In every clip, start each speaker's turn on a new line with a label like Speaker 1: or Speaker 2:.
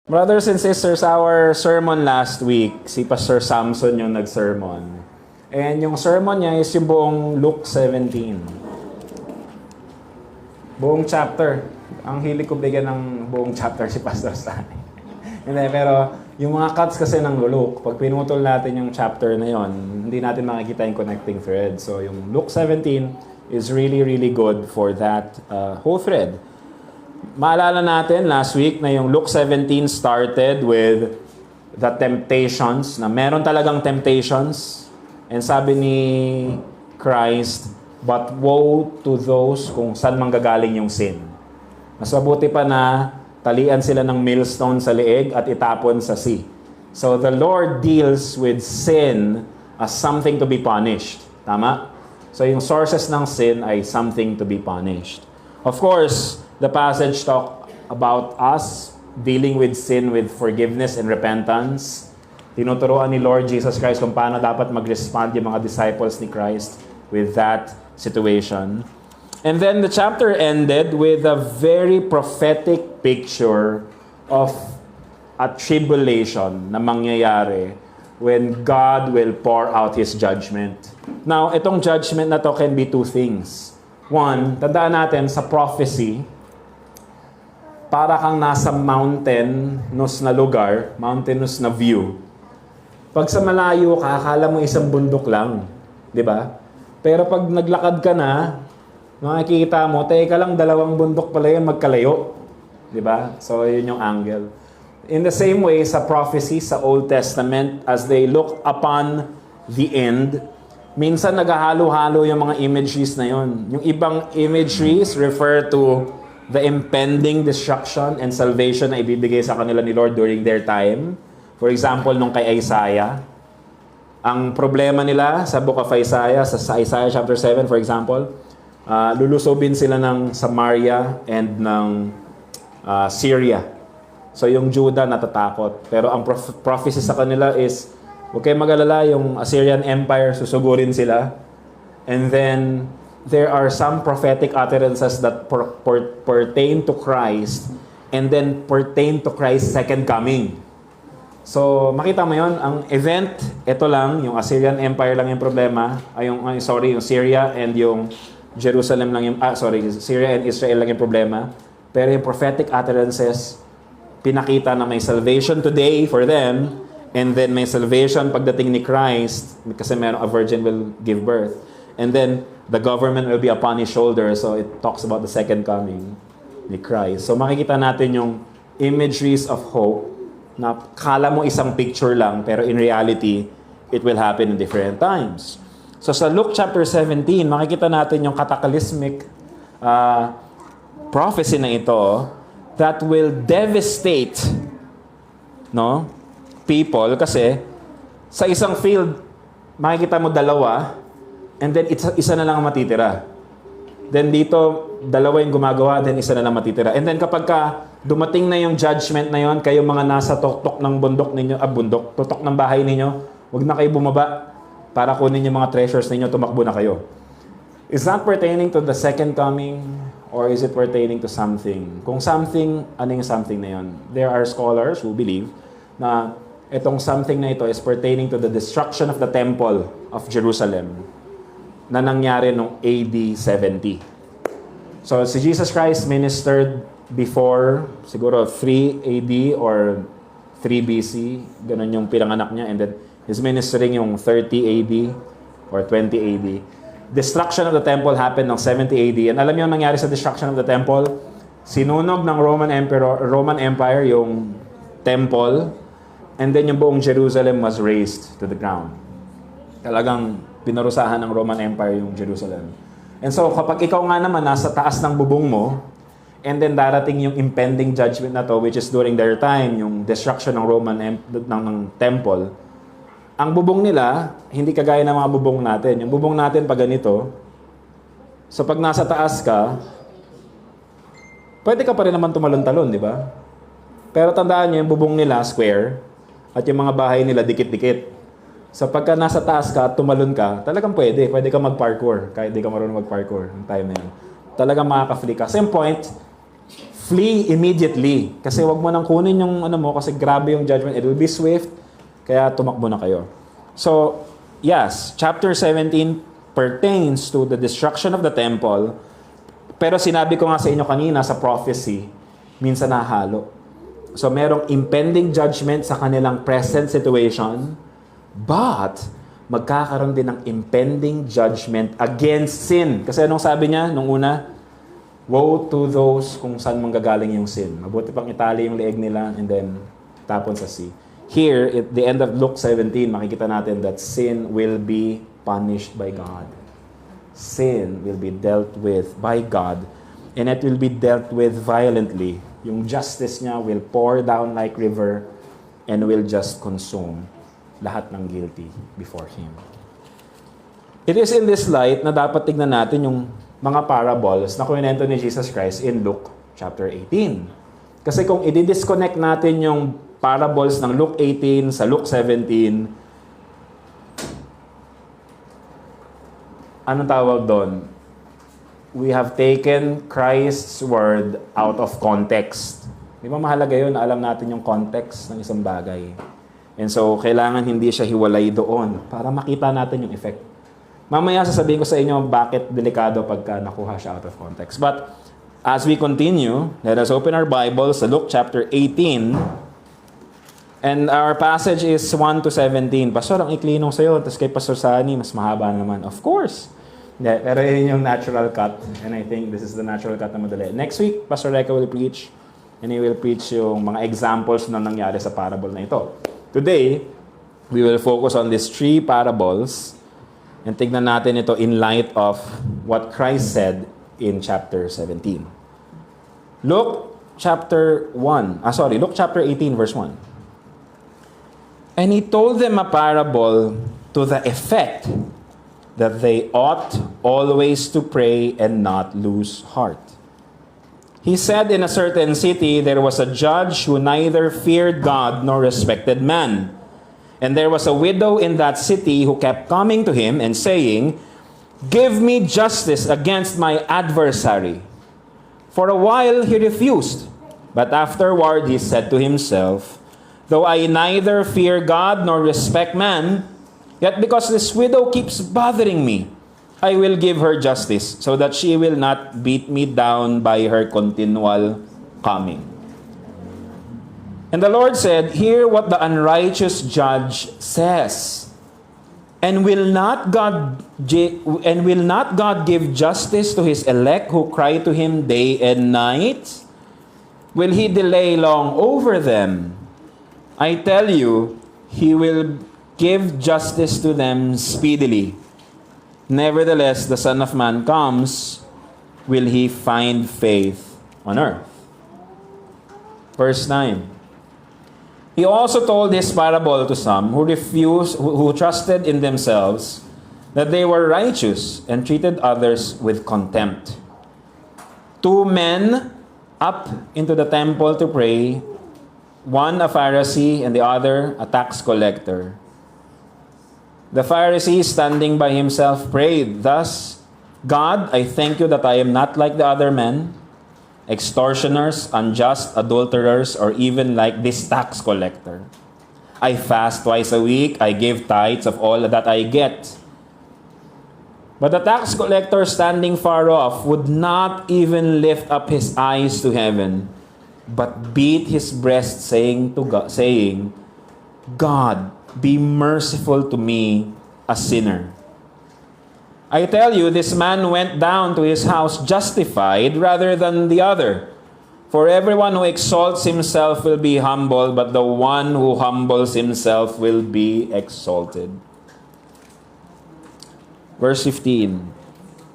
Speaker 1: Brothers and sisters, our sermon last week, si Pastor Samson yung nag-sermon. And yung sermon niya is yung buong Luke 17. Buong chapter. Ang hilig ko bigyan ng buong chapter si Pastor Stanley. Hindi, pero yung mga cuts kasi ng Luke, pag pinutol natin yung chapter na yon, hindi natin makikita yung connecting thread. So yung Luke 17 is really, really good for that whole thread. Maalala natin last week na yung Luke 17 started with the temptations, na meron talagang temptations. And sabi ni Christ, but woe to those kung saan manggagaling yung sin. Mas mabuti pa na talian sila ng millstone sa leeg at itapon sa sea. So the Lord deals with sin as something to be punished. Tama? So yung sources ng sin ay something to be punished. Of course, the passage talk about us dealing with sin with forgiveness and repentance. Tinuturuan ni Lord Jesus Christ kung paano dapat mag-respond yung mga disciples ni Christ with that situation. And then the chapter ended with a very prophetic picture of a tribulation na mangyayari when God will pour out His judgment. Now, itong judgment na to can be two things. One, tandaan natin sa prophecy, para kang nasa mountainous na lugar, mountainous na view. Pag sa malayo ka, akala mo isang bundok lang. Di ba? Pero pag naglakad ka na, makikita mo, teka lang, dalawang bundok pala yun, magkalayo. Di ba? So, yun yung angle. In the same way, sa prophecy, sa Old Testament, as they look upon the end, minsan naghahalo-halo yung mga imageries na yun. Yung ibang imageries refer to the impending destruction and salvation na ibibigay sa kanila ni Lord during their time. For example, nung kay Isaiah, ang problema nila sa Book of Isaiah, sa Isaiah chapter 7, for example, lulusobin sila ng Samaria and ng Syria. So yung Judah natatakot. Pero ang prophecy sa kanila is, huwag kayong mag-alala, yung Assyrian Empire, susugurin sila. And then, there are some prophetic utterances that pertain to Christ and then pertain to Christ's second coming. So, makita mo yon, ang event, ito lang, yung Assyrian Empire lang yung problema, yung Syria and yung Jerusalem lang yung, Syria and Israel lang yung problema. Pero yung prophetic utterances, pinakita na may salvation today for them, and then may salvation pagdating ni Christ, kasi a virgin will give birth. And then, the government will be upon His shoulder. So, it talks about the second coming ni Christ. So, makikita natin yung imageries of hope na kala mo isang picture lang, pero in reality, it will happen in different times. So, sa Luke chapter 17, makikita natin yung cataclysmic prophecy na ito that will devastate people kasi sa isang field, makikita mo dalawa, and then isa na lang ang matitira. Then dito, dalawa yung gumagawa, then isa na lang matitira. And then kapag dumating na yung judgment na yon, kayo mga nasa tuktok ng bundok ninyo, tutok ng bahay ninyo, huwag na kayo bumaba para kunin yung mga treasures ninyo, tumakbo na kayo. Is that pertaining to the second coming? Or is it pertaining to something? Kung something, ano yung something na yon? There are scholars who believe na itong something na ito is pertaining to the destruction of the temple of Jerusalem na nangyari noong AD 70. So, si Jesus Christ ministered before, siguro 3 AD or 3 BC. Ganun yung pinanganak niya. And then, His ministering yung 30 AD or 20 AD. Destruction of the temple happened ng 70 AD. And alam niyo ang nangyari sa destruction of the temple? Sinunog ng Roman Empire yung temple, and then yung buong Jerusalem was razed to the ground. Talagang pinarusahan ng Roman Empire yung Jerusalem. And so, kapag ikaw nga naman nasa taas ng bubong mo, and then darating yung impending judgment na to, which is during their time, yung destruction ng ng temple, ang bubong nila, hindi kagaya ng mga bubong natin. Yung bubong natin pag ganito, so pag nasa taas ka, pwede ka pa rin naman tumalon-talon, di ba? Pero tandaan niyo, yung bubong nila, square, at yung mga bahay nila, dikit-dikit. So pagka nasa taas ka at tumalon ka, talagang pwede ka mag-parkour kahit di ka marunong mag-parkour ng time na yun. Talagang makaka-flick ka. Same point, flee immediately. Kasi wag mo nang kunin yung ano mo kasi grabe yung judgment. It will be swift. Kaya tumakbo na kayo. So, yes, chapter 17 pertains to the destruction of the temple. Pero sinabi ko nga sa inyo kanina sa prophecy, minsan nahalo. So, merong impending judgment sa kanilang present situation, but magkakaroon din ng impending judgment against sin. Kasi anong sabi niya nung una? Woe to those kung saan manggagaling yung sin. Mabuti pang itali yung leeg nila and then tapon sa sea. Here, at the end of Luke 17, makikita natin that sin will be punished by God. Sin will be dealt with by God, and it will be dealt with violently. Yung justice niya will pour down like river and will just consume lahat ng guilty before Him. It is in this light na dapat tignan natin yung mga parables na kwento ni Jesus Christ in Luke chapter 18. Kasi kung i-disconnect natin yung parables ng Luke 18 sa Luke 17, anong tawag doon? We have taken Christ's word out of context. Di ba mahalaga yun na alam natin yung context ng isang bagay? And so, kailangan hindi siya hiwalay doon para makita natin yung effect. Mamaya sasabihin ko sa inyo bakit delikado pagka nakuha siya out of context. But, as we continue, let us open our Bibles sa Luke chapter 18. And our passage is 1 to 17. Pastor, ang ikli nung sa'yo. Tapos kay Pastor Sani, mas mahaba naman. Of course. Yeah, pero yun yung natural cut. And I think this is the natural cut na madali. Next week, Pastor Reka will preach. And he will preach yung mga examples na nangyari sa parable na ito. Today, we will focus on these 3 parables. And tignan natin ito in light of what Christ said in chapter 17. Luke chapter 18 verse 1. And he told them a parable to the effect that they ought always to pray and not lose heart. He said, in a certain city there was a judge who neither feared God nor respected man. And there was a widow in that city who kept coming to him and saying, "Give me justice against my adversary." For a while he refused, but afterward he said to himself, "Though I neither fear God nor respect man, yet because this widow keeps bothering me, I will give her justice, so that she will not beat me down by her continual coming." And the Lord said, "Hear what the unrighteous judge says. And will not God give justice to His elect who cry to Him day and night? Will He delay long over them? I tell you, He will give justice to them speedily. Nevertheless, the Son of Man comes, will He find faith on earth?" Verse 9. He also told this parable to some who trusted in themselves that they were righteous and treated others with contempt. 2 men up into the temple to pray, one a Pharisee and the other a tax collector. The Pharisee, standing by himself, prayed thus, "God, I thank you that I am not like the other men, extortioners, unjust, adulterers, or even like this tax collector. I fast twice a week, I give tithes of all that I get." But the tax collector, standing far off, would not even lift up his eyes to heaven, but beat his breast, saying, "God, be merciful to me, a sinner." I tell you, this man went down to his house justified rather than the other. For everyone who exalts himself will be humbled, but the one who humbles himself will be exalted. Verse 15.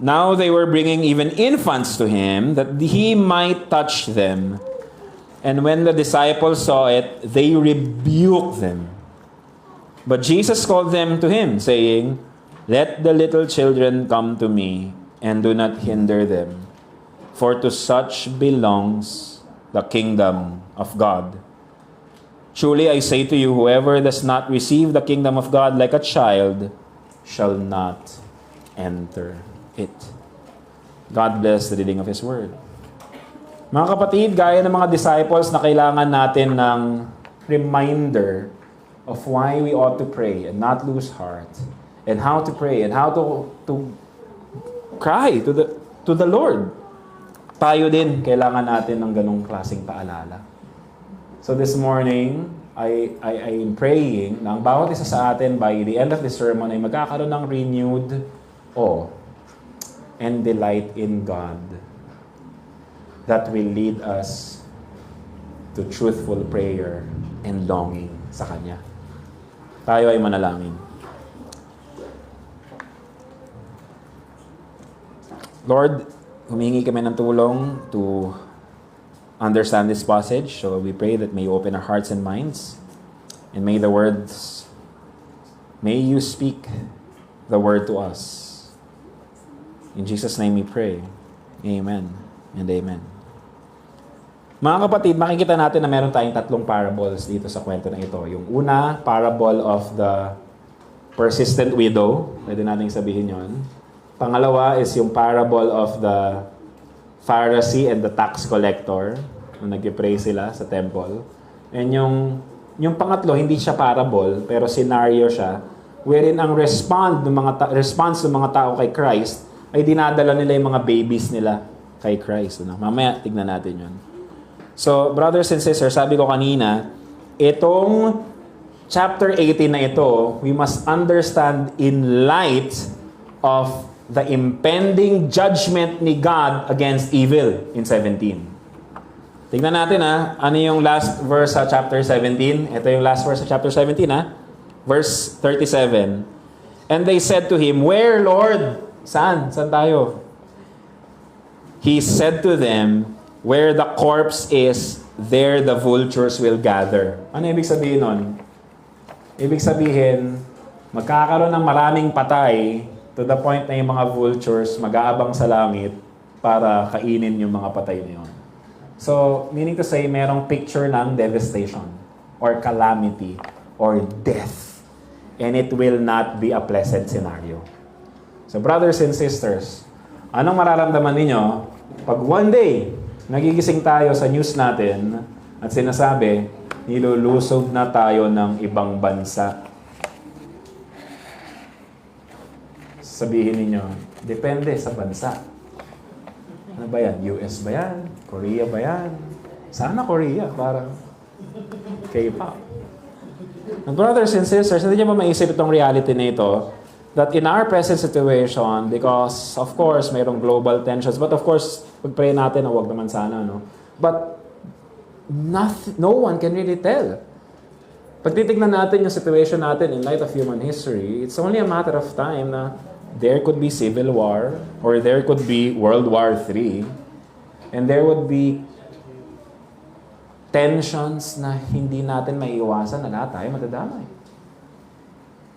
Speaker 1: Now they were bringing even infants to him, that he might touch them. And when the disciples saw it, they rebuked them. But Jesus called them to him, saying, "Let the little children come to me, and do not hinder them, for to such belongs the kingdom of God. Truly I say to you, whoever does not receive the kingdom of God like a child shall not enter it." God bless the reading of His word. Mga kapatid, gaya ng mga disciples na kailangan natin ng reminder of why we ought to pray and not lose heart, and how to pray and how to cry to the Lord. Tayo din kailangan natin ng ganong klaseng paalala. So this morning, I am praying na ang bawat isa sa atin by the end of the sermon ay magkakaroon ng renewed awe and delight in God that will lead us to truthful prayer and longing sa Kanya. Tayo ay manalangin. Lord, humingi kami ng tulong to understand this passage. So we pray that may you open our hearts and minds, and may you speak the word to us. In Jesus' name we pray. Amen and amen. Mga kapatid, makikita natin na meron tayong tatlong parables dito sa kwento na ito. Yung una, parable of the persistent widow. Pwede natin sabihin yon. Pangalawa is yung parable of the Pharisee and the tax collector. Nung nag-pray sila sa temple. And yung pangatlo, hindi siya parable, pero scenario siya, wherein ang response ng mga tao kay Christ ay dinadala nila yung mga babies nila kay Christ. Mamaya, tignan natin yun. So, brothers and sisters, sabi ko kanina, itong chapter 18 na ito, we must understand in light of the impending judgment ni God against evil in 17. Tingnan natin ano yung last verse sa chapter 17. Ito yung last verse sa chapter 17 Verse 37. And they said to him, "Where, Lord?" Saan? Saan tayo? He said to them, "Where the corpse is, there the vultures will gather." Ano ibig sabihin nun? Ibig sabihin, magkakaroon ng maraming patay to the point na yung mga vultures mag-aabang sa langit para kainin yung mga patay na yun. So, meaning to say, merong picture ng devastation or calamity or death. And it will not be a pleasant scenario. So, brothers and sisters, anong mararamdaman ninyo pag one day, nagigising tayo sa news natin at sinasabi, nilulusog na tayo ng ibang bansa? Sabihin ninyo, depende sa bansa. Ano ba yan? US ba yan? Korea ba yan? Sana Korea, parang K-pop. And brothers and sisters, hindi niyo ba maisip itong reality na ito? That in our present situation, because of course, mayroong global tensions, but of course, pag-pray natin na wag naman sana, no? But no one can really tell. Pag titignan natin yung situation natin in light of human history, it's only a matter of time na there could be civil war, or there could be World War III, and there would be tensions na hindi natin maiiwasan na lahat tayo matadamay.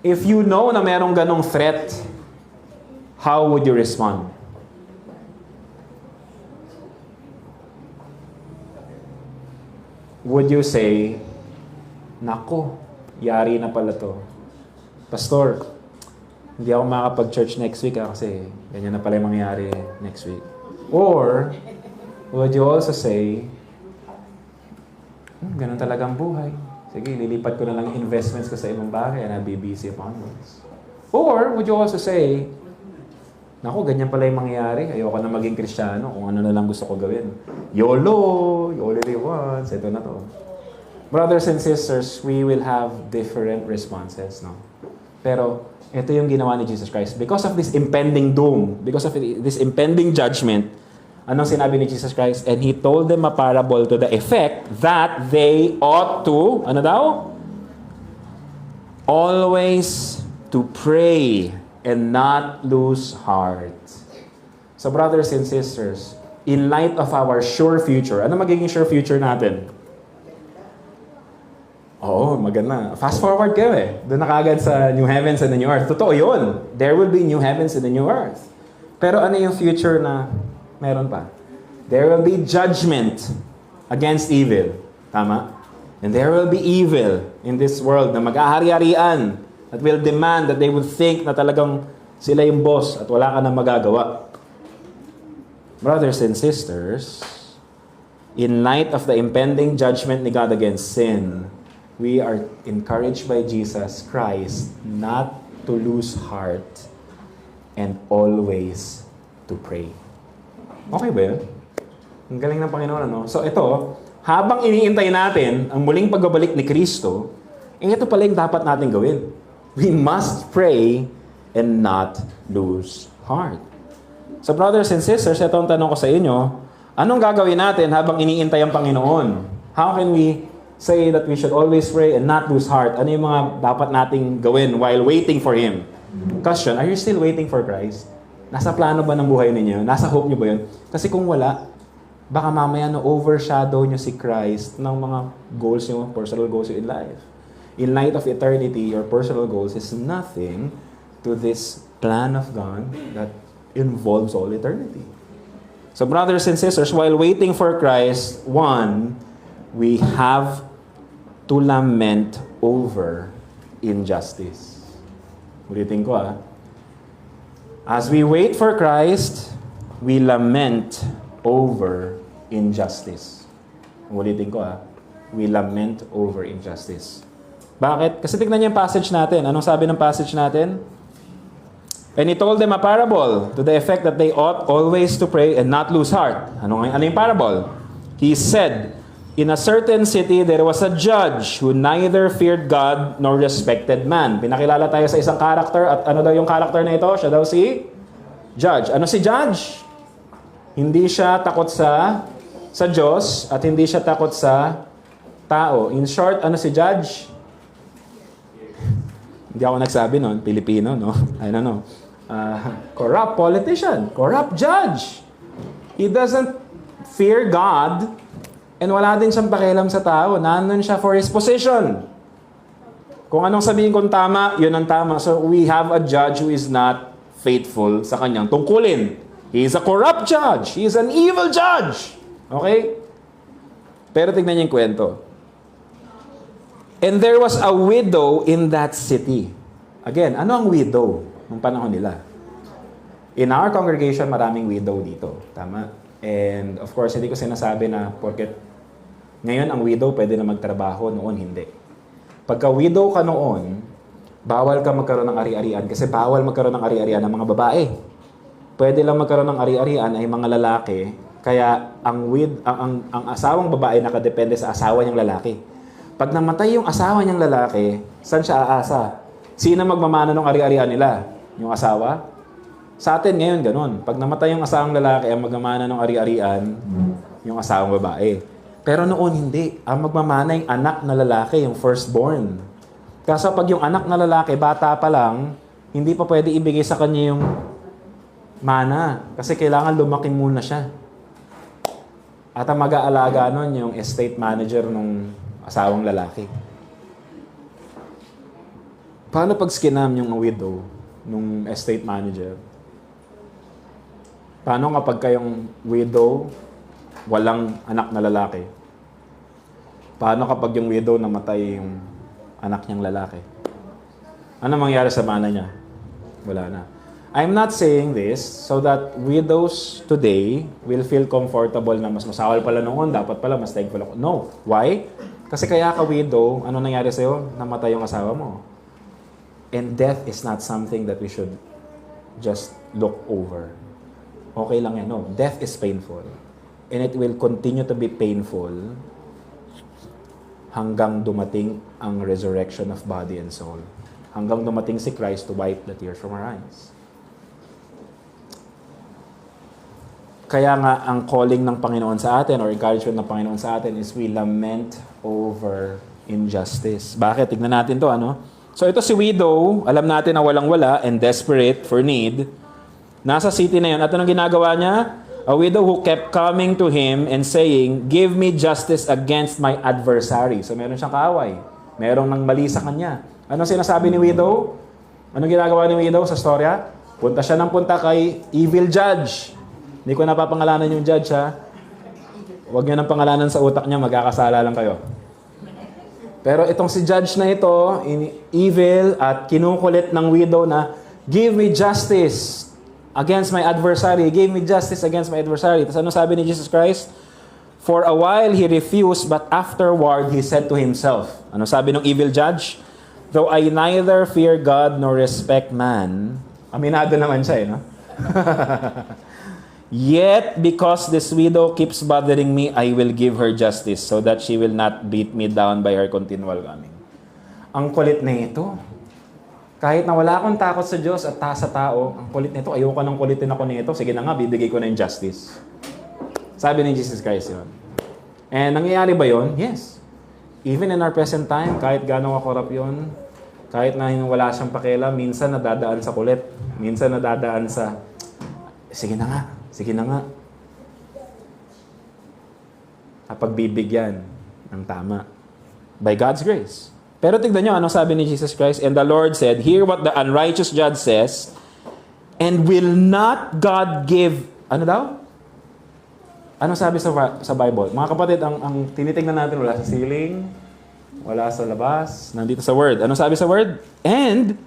Speaker 1: If you know na merong ganong threat, how would you respond? Would you say, "Nako, yari na pala to. Pastor, hindi ako makakapag-church next week kasi ganyan na pala yung mangyayari next week." Or, would you also say, ganun talagang buhay. Sige, lilipat ko na lang investments ko sa ibang bagay and I'll be busy onwards. Or, would you also say, naku, ganyan pala yung mangyayari. Ayoko na maging Kristiyano kung ano na lang gusto ko gawin. YOLO! You only live once. Ito na to. Brothers and sisters, we will have different responses, no? Pero, ito yung ginawa ni Jesus Christ. Because of this impending doom, because of this impending judgment, anong sinabi ni Jesus Christ? And He told them a parable to the effect that they ought to, ano daw? Always to pray and not lose heart. So brothers and sisters, in light of our sure future, ano magiging sure future natin? Oo, maganda. Fast forward kayo Doon na kagad sa new heavens and the new earth. Totoo yun. There will be new heavens and the new earth. Pero ano yung future na meron pa? There will be judgment against evil. Tama? And there will be evil in this world na mag-ahari-harian that will demand that they would think na talagang sila yung boss at wala ka na magagawa. Brothers and sisters, In light of the impending judgment ni God against sin, we are encouraged by Jesus Christ not to lose heart and always to pray. Okay ba yun? Ang galing ng Panginoon, ano? So ito, habang iniintay natin ang muling pagbabalik ni Kristo, ito pala yung dapat natin gawin. We must pray and not lose heart. So brothers and sisters, ito ang tanong ko sa inyo, anong gagawin natin habang iniintay ang Panginoon? How can we say that we should always pray and not lose heart? Ano yung mga dapat nating gawin while waiting for Him? Question, are you still waiting for Christ? Nasa plano ba ng buhay ninyo? Nasa hope nyo ba yun? Kasi kung wala, baka mamaya overshadow nyo si Christ ng mga goals nyo, personal goals nyo in life. In light of eternity, your personal goals is nothing to this plan of God that involves all eternity. So brothers and sisters, while waiting for Christ, one, we have to lament over injustice. Ulitin ko As we wait for Christ, we lament over injustice. Ulitin ko we lament over injustice. Bakit? Kasi tignan niyo yung passage natin. Anong sabi ng passage natin? And He told them a parable to the effect that they ought always to pray and not lose heart. Ano yung parable? He said, in a certain city there was a judge who neither feared God nor respected man. Pinakilala tayo sa isang character at ano daw yung character na ito? Siya daw si judge. Ano si judge? Hindi siya takot sa Diyos at hindi siya takot sa tao. In short, ano si judge? Hindi ako nagsabi nun, Pilipino, no? I don't know. Corrupt politician, corrupt judge. He doesn't fear God and wala din siyang pakialam sa tao. Nandun siya for his position. Kung anong sabihin kong tama, yun ang tama. So we have a judge who is not faithful sa kanyang tungkulin. He is a corrupt judge. He is an evil judge. Okay? Pero tignan niyo yung kwento. And there was a widow in that city. Again, ano ang widow nung panahon nila? In our congregation, maraming widow dito. Tama? And of course, hindi ko sinasabi na porket ngayon ang widow pwede na magtrabaho, noon hindi. Pagka widow ka noon, bawal ka magkaroon ng ari-arian kasi bawal magkaroon ng ari-arian ng mga babae. Pwede lang magkaroon ng ari-arian ay mga lalaki, kaya ang asawang babae nakadepende sa asawa niyang lalaki. Pag namatay yung asawa niyang lalaki, saan siya aasa? Sino magmamana ng ari-arian nila? Yung asawa? Sa atin ngayon, ganun. Pag namatay yung asawang lalaki, ang magmamana ng ari-arian, yung asawang babae. Pero noon hindi. Ang magmamana yung anak na lalaki, yung firstborn. Kaso pag yung anak na lalaki, bata pa lang, hindi pa pwede ibigay sa kanya yung mana. Kasi kailangan lumaki muna siya. At ang mag-aalaga nun, yung estate manager nung asawang lalaki. Paano pag skinam yung widow nung estate manager? Paano kapag kayong widow, walang anak na lalaki? Paano kapag yung widow namatay yung anak niyang lalaki? Ano mangyari sa mana niya? Wala na. I'm not saying this so that widows today will feel comfortable na mas masawal pala noon, dapat pala mas thankful ako. No. Why? Kasi kaya ka widow, ano nangyari sa'yo? Namatay yung asawa mo. And death is not something that we should just look over. Okay lang yan. No. Death is painful. And it will continue to be painful hanggang dumating ang resurrection of body and soul. Hanggang dumating si Christ to wipe the tears from our eyes. Kaya nga, ang calling ng Panginoon sa atin or encouragement ng Panginoon sa atin is we lament over injustice. Bakit? Tignan natin to, ano? So ito si widow, alam natin na walang-wala and desperate for need. Nasa city na yun. At anong ginagawa niya? A widow who kept coming to him and saying, "Give me justice against my adversary." So meron siyang kaaway. Merong nang mali sa kanya. Anong sinasabi ni widow? Anong ginagawa ni widow sa storya? Punta siya ng punta kay evil judge. Hindi ko napapangalanan yung judge, ha? Huwag niyo nang pangalanan sa utak niya, magkakasala lang kayo. Pero itong si judge na ito, evil at kinukulit ng widow na, "Give me justice against my adversary. Give me justice against my adversary." Tapos ano sabi ni Jesus Christ? For a while he refused, but afterward he said to himself, ano sabi ng evil judge? Though I neither fear God nor respect man, aminado naman siya, no? Yet, because this widow keeps bothering me, I will give her justice so that she will not beat me down by her continual coming. Ang kulit na ito. Kahit na wala akong takot sa Diyos at sa tao, ang kulit nito, ayoko nang kulitin ako nito. Sige na nga, bibigay ko na yung justice. Sabi ni Jesus Christ yun. And nangyayari ba yun? Yes. Even in our present time, kahit gano'ng kakorap yun, kahit na wala siyang pakialam, minsan nadadaan sa kulit. Minsan nadadaan sa, sige na nga, sige na nga. At pagbibigyan ng tama. By God's grace. Pero tignan nyo, anong sabi ni Jesus Christ? And the Lord said, hear what the unrighteous judge says, and will not God give, ano daw? Ano sabi sa Bible? Mga kapatid, ang tinitingnan natin, wala sa ceiling, wala sa labas, nandito sa Word. Ano sabi sa Word? And,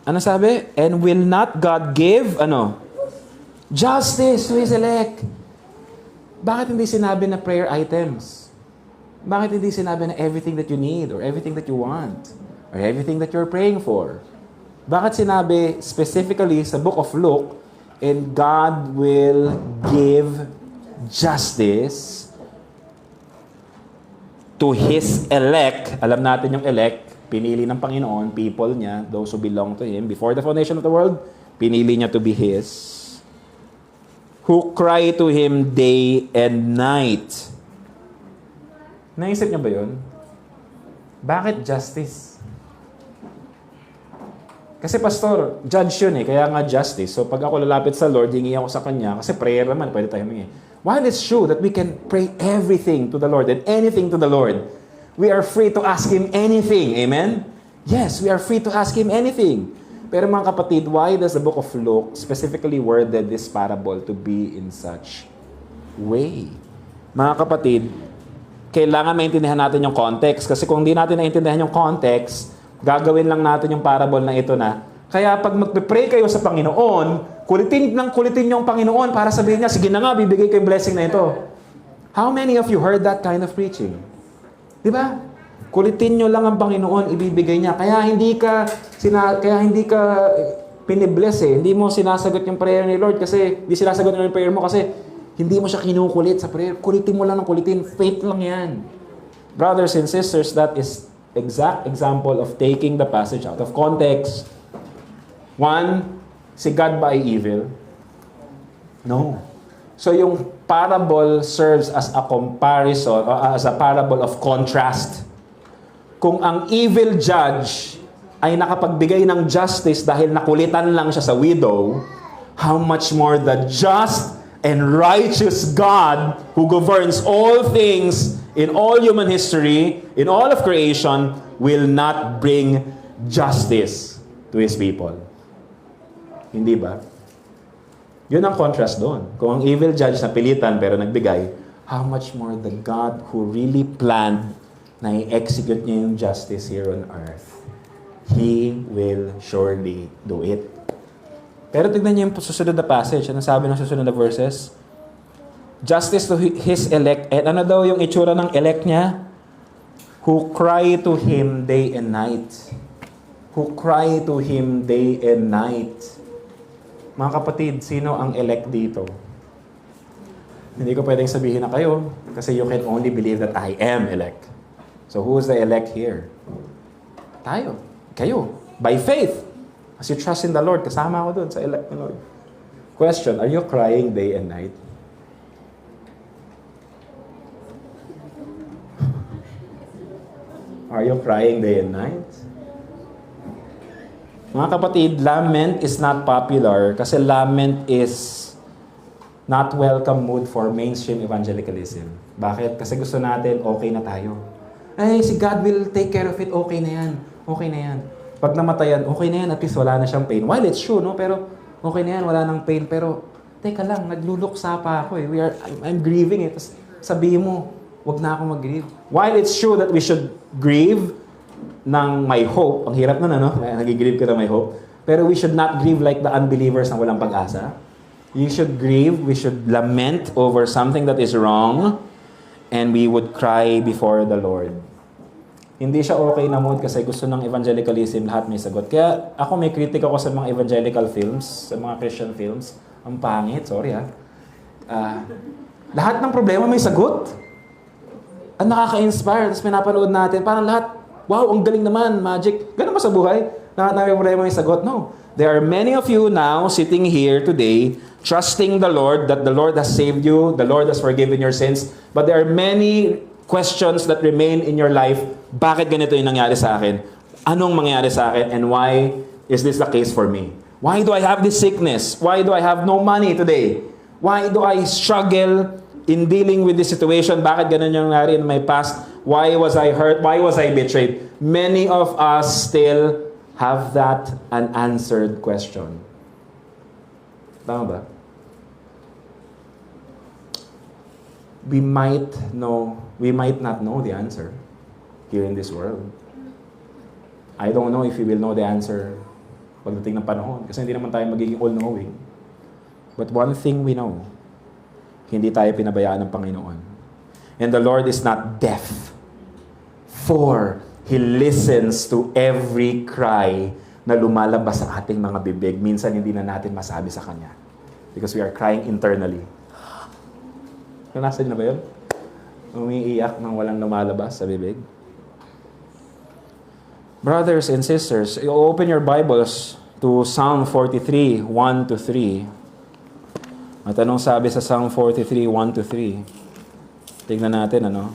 Speaker 1: ano sabi? And will not God give, ano? Justice to His elect. Bakit hindi sinabi na prayer items? Bakit hindi sinabi na everything that you need, or everything that you want, or everything that you're praying for? Bakit sinabi specifically sa book of Luke, and God will give justice to His elect. Alam natin yung elect, pinili ng Panginoon, people niya, those who belong to Him. Before the foundation of the world, pinili niya to be His. Who cry to Him day and night. Naisip niya ba yun? Bakit justice? Kasi pastor, judge yun eh, kaya nga justice. So pag ako lalapit sa Lord, hingi ako sa Kanya, kasi prayer naman, pwede tayo humingi. While it's true that we can pray everything to the Lord and anything to the Lord, we are free to ask Him anything. Amen? Yes, we are free to ask Him anything. Pero mga kapatid, why does the book of Luke specifically worded this parable to be in such way? Mga kapatid, kailangan maintindihan natin yung context. Kasi kung hindi natin naintindihan yung context, gagawin lang natin yung parable na ito na, kaya pag magpe-pray kayo sa Panginoon, kulitin yung Panginoon para sabihin niya, sige na nga, bibigay ko yung blessing na ito. How many of you heard that kind of preaching? Di ba? Kulitin nyo lang ang Panginoon, ibibigay niya. Kaya hindi ka pinibless eh. Hindi mo sinasagot yung prayer ni Lord kasi, hindi sinasagot yung prayer mo kasi hindi mo siya kinukulit sa prayer. Kulitin mo lang ng kulitin. Faith lang yan. Brothers and sisters, that is exact example of taking the passage out of context. One, si God ba ay evil? No. So yung parable serves as a comparison or as a parable of contrast. Kung ang evil judge ay nakapagbigay ng justice dahil nakulitan lang siya sa widow, how much more the just and righteous God who governs all things in all human history, in all of creation, will not bring justice to His people. Hindi ba? Yun ang contrast doon. Kung ang evil judge na pilitan pero nagbigay, how much more the God who really planned na i-execute niya yung justice here on earth. He will surely do it. Pero tignan niyo yung susunod na passage. Ano sabi ng susunod na verses? Justice to His elect. And ano daw yung itsura ng elect niya? Who cry to Him day and night. Who cry to Him day and night. Mga kapatid, sino ang elect dito? Hindi ko pwedeng sabihin na kayo kasi you can only believe that I am elect. So who is the elect here? Tayo. Kayo. By faith. As you trust in the Lord, kasama ako dun sa elect ng Lord. Question, are you crying day and night? Are you crying day and night? Mga kapatid, lament is not popular kasi lament is not welcome mood for mainstream evangelicalism. Bakit? Kasi gusto natin, okay na tayo. Ay, si God will take care of it, okay na yan. Okay na yan. Pag namatayan, okay na yan, at least wala na siyang pain. While it's true, no? Pero okay na yan, wala nang pain. Pero, teka lang, nagluluksa pa ako eh. I'm grieving eh. Tapos sabihin mo, wag na ako mag-grieve. While it's true that we should grieve ng may hope, ang hirap nun, ano? Nag-grieve ka ng may hope. Pero we should not grieve like the unbelievers na walang pag-asa. You should grieve, we should lament over something that is wrong, and we would cry before the Lord. Hindi siya okay na mood kasi gusto ng evangelicalism, lahat may sagot. Kaya ako may critic ako sa mga evangelical films, sa mga Christian films. Ang pangit, sorry ha. Lahat ng problema may sagot. Ang nakaka-inspire, tapos pinapanood natin, parang lahat, wow, ang galing naman, magic. Ganun ba sa buhay? Lahat ng problema may sagot? No. There are many of you now sitting here today, trusting the Lord, that the Lord has saved you, the Lord has forgiven your sins, but there are many questions that remain in your life. Bakit ganito yung nangyari sa akin? Anong mangyari sa akin? And why is this the case for me? Why do I have this sickness? Why do I have no money today? Why do I struggle in dealing with this situation? Bakit ganun yung nangyari in my past? Why was I hurt? Why was I betrayed? Many of us still have that unanswered question. Tama ba? We might not know the answer here in this world. I don't know if we will know the answer pagdating ng panahon. Kasi hindi naman tayo magiging all-knowing. But one thing we know, hindi tayo pinabayaan ng Panginoon. And the Lord is not deaf, for He listens to every cry na lumalabas sa ating mga bibig. Minsan hindi na natin masabi sa Kanya. Because we are crying internally. Nasa na ba yun? Umiiyak nang walang lumalabas sa bibig. Brothers and sisters, you open your Bibles to Psalm 43, 1 to 3. At anong sabi sa Psalm 43, 1 to 3? Tingnan natin, ano?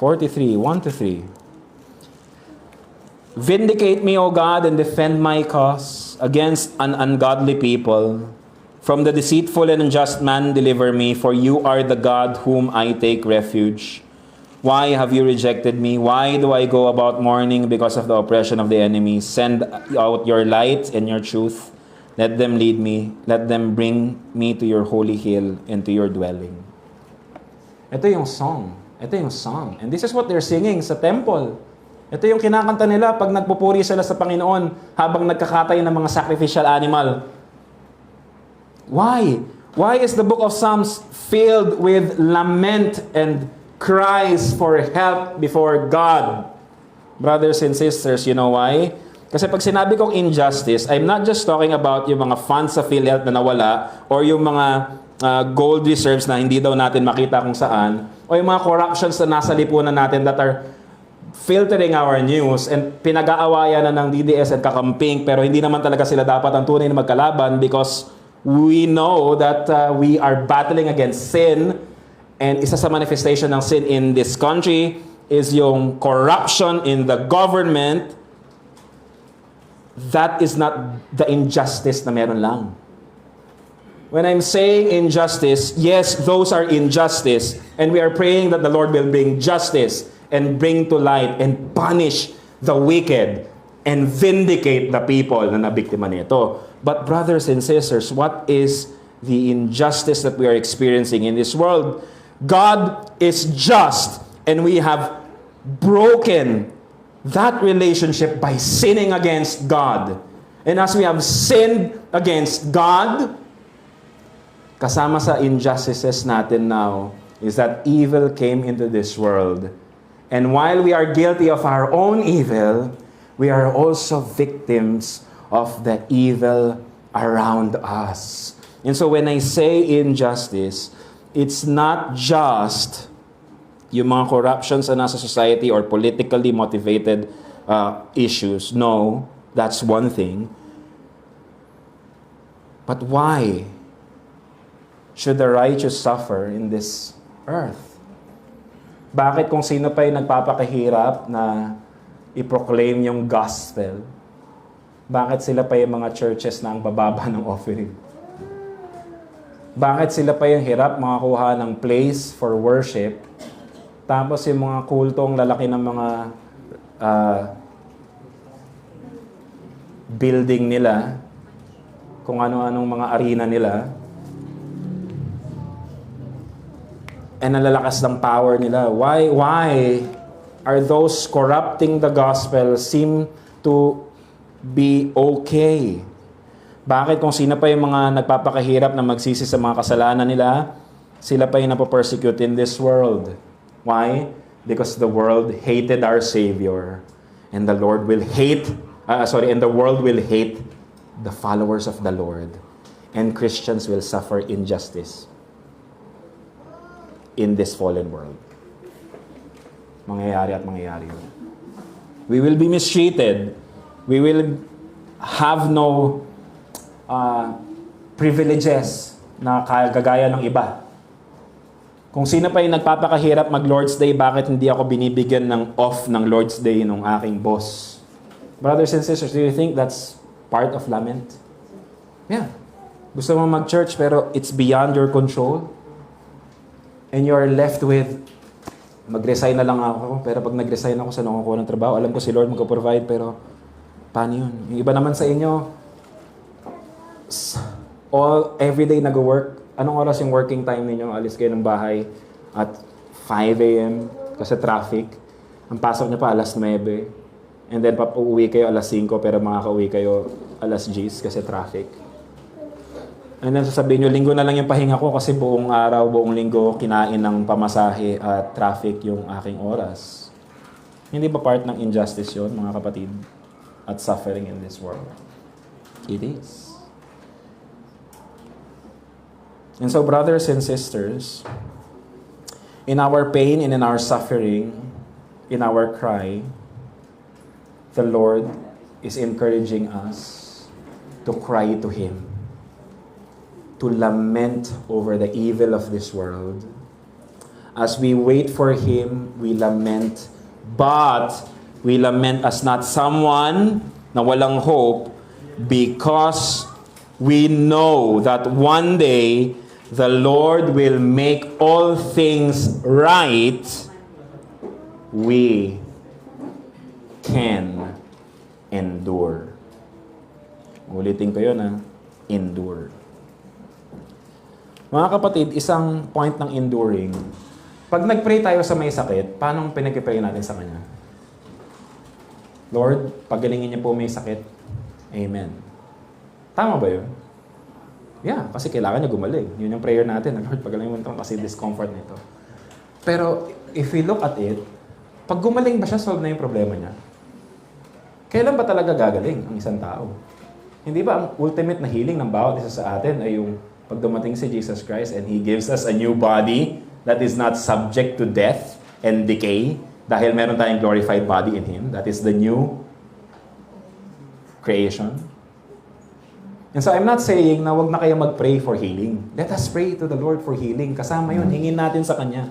Speaker 1: (43) 1 to 3. Vindicate me, O God, and defend my cause against an ungodly people. From the deceitful and unjust man deliver me, for you are the God whom I take refuge. Why have you rejected me? Why do I go about mourning because of the oppression of the enemy? Send out your light and your truth. Let them lead me. Let them bring me to your holy hill and to your dwelling. Ito yung song. Ito yung song. And this is what they're singing sa temple. Ito yung kinakanta nila pag nagpupuri sila sa Panginoon habang nagkakatay ng mga sacrificial animal. Why? Why is the book of Psalms filled with lament and cries for help before God? Brothers and sisters, you know why? Kasi pag sinabi kong injustice, I'm not just talking about yung mga funds sa PhilHealth na nawala or yung mga gold reserves na hindi daw natin makita kung saan o yung mga corruptions na nasa lipunan natin that are filtering our news and pinag-aawayan na ng DDS at kakamping pero hindi naman talaga sila dapat ang tunay na magkalaban because we know that we are battling against sin, and isa sa manifestation ng sin in this country is yung corruption in the government. That is not the injustice na meron lang. When I'm saying injustice, yes, those are injustice, and we are praying that the Lord will bring justice and bring to light and punish the wicked and vindicate the people na nabiktima nito. But brothers and sisters, what is the injustice that we are experiencing in this world? God is just, and we have broken that relationship by sinning against God. And as we have sinned against God, kasama sa injustices natin now is that evil came into this world. And while we are guilty of our own evil, we are also victims of the evil around us. And so when I say injustice, it's not just yung mga corruptions na nasa society or politically motivated issues. No, that's one thing. But why should the righteous suffer in this earth? Bakit kung sino pa yung nagpapakahirap na i-proclaim yung gospel, bakit sila pa yung mga churches na ang bababa ng offering? Bakit sila pa yung hirap makakuha ng place for worship, tapos yung mga kultong lalaki ng mga building nila, kung ano-anong mga arena nila, and ang lalakas ng power nila. Why are those corrupting the gospel seem to be okay? Bakit kung sino pa yung mga nagpapakahirap na magsisi sa mga kasalanan nila, sila pa yung napopersecute in this world? Why? Because the world hated our Savior. And the Lord will hate, and the world will hate the followers of the Lord. And Christians will suffer injustice in this fallen world. Mangyayari at mangyayari yun. We will be mistreated. We will have no privileges na kagaya ng iba. Kung sino pa yung nagpapakahirap mag-Lord's Day, bakit hindi ako binibigyan ng off ng Lord's Day nung aking boss? Brothers and sisters, do you think that's part of lament? Yeah. Gusto mo mag-church pero it's beyond your control? And you're left with, mag-resign na lang ako, pero pag nag-resign ako, saan ako kuha ng trabaho? Alam ko si Lord magpo-provide, pero paano yun? Yung iba naman sa inyo, everyday nag-work. Anong oras yung working time ninyo? Alis kayo ng bahay at 5 a.m. kasi traffic. Ang pasok niyo pa alas 9. And then uuwi kayo alas 5, pero makaka-uwi kayo alas 10 kasi traffic. And then sasabihin nyo, linggo na lang yung pahinga ko kasi buong araw, buong linggo, kinain ng pamasahe at traffic yung aking oras. Hindi ba part ng injustice yun, mga kapatid? At suffering in this world? It is. And so, brothers and sisters, in our pain and in our suffering, in our cry, the Lord is encouraging us to cry to Him, to lament over the evil of this world. As we wait for Him, we lament, but we lament as not someone na walang hope, because we know that one day the Lord will make all things right. We can endure. Ulitin ko yun, endure. Mga kapatid, isang point ng enduring, pag nag-pray tayo sa may sakit, paano pinag-pray natin sa Kanya? Lord, pagalingin niyo po may sakit. Amen. Tama ba yun? Yeah, kasi kailangan niya gumaling. Yun yung prayer natin. Lord, pagalingin mo ito kasi discomfort nito. Pero if we look at it, pag gumaling ba siya, solve na yung problema niya? Kailan ba talaga gagaling ang isang tao? Hindi ba ang ultimate na healing ng bawat isa sa atin ay yung pag dumating si Jesus Christ and He gives us a new body that is not subject to death and decay dahil meron tayong glorified body in Him. That is the new creation. And so I'm not saying na wag na kayo mag-pray for healing. Let us pray to the Lord for healing. Kasama yun, hingin natin sa Kanya.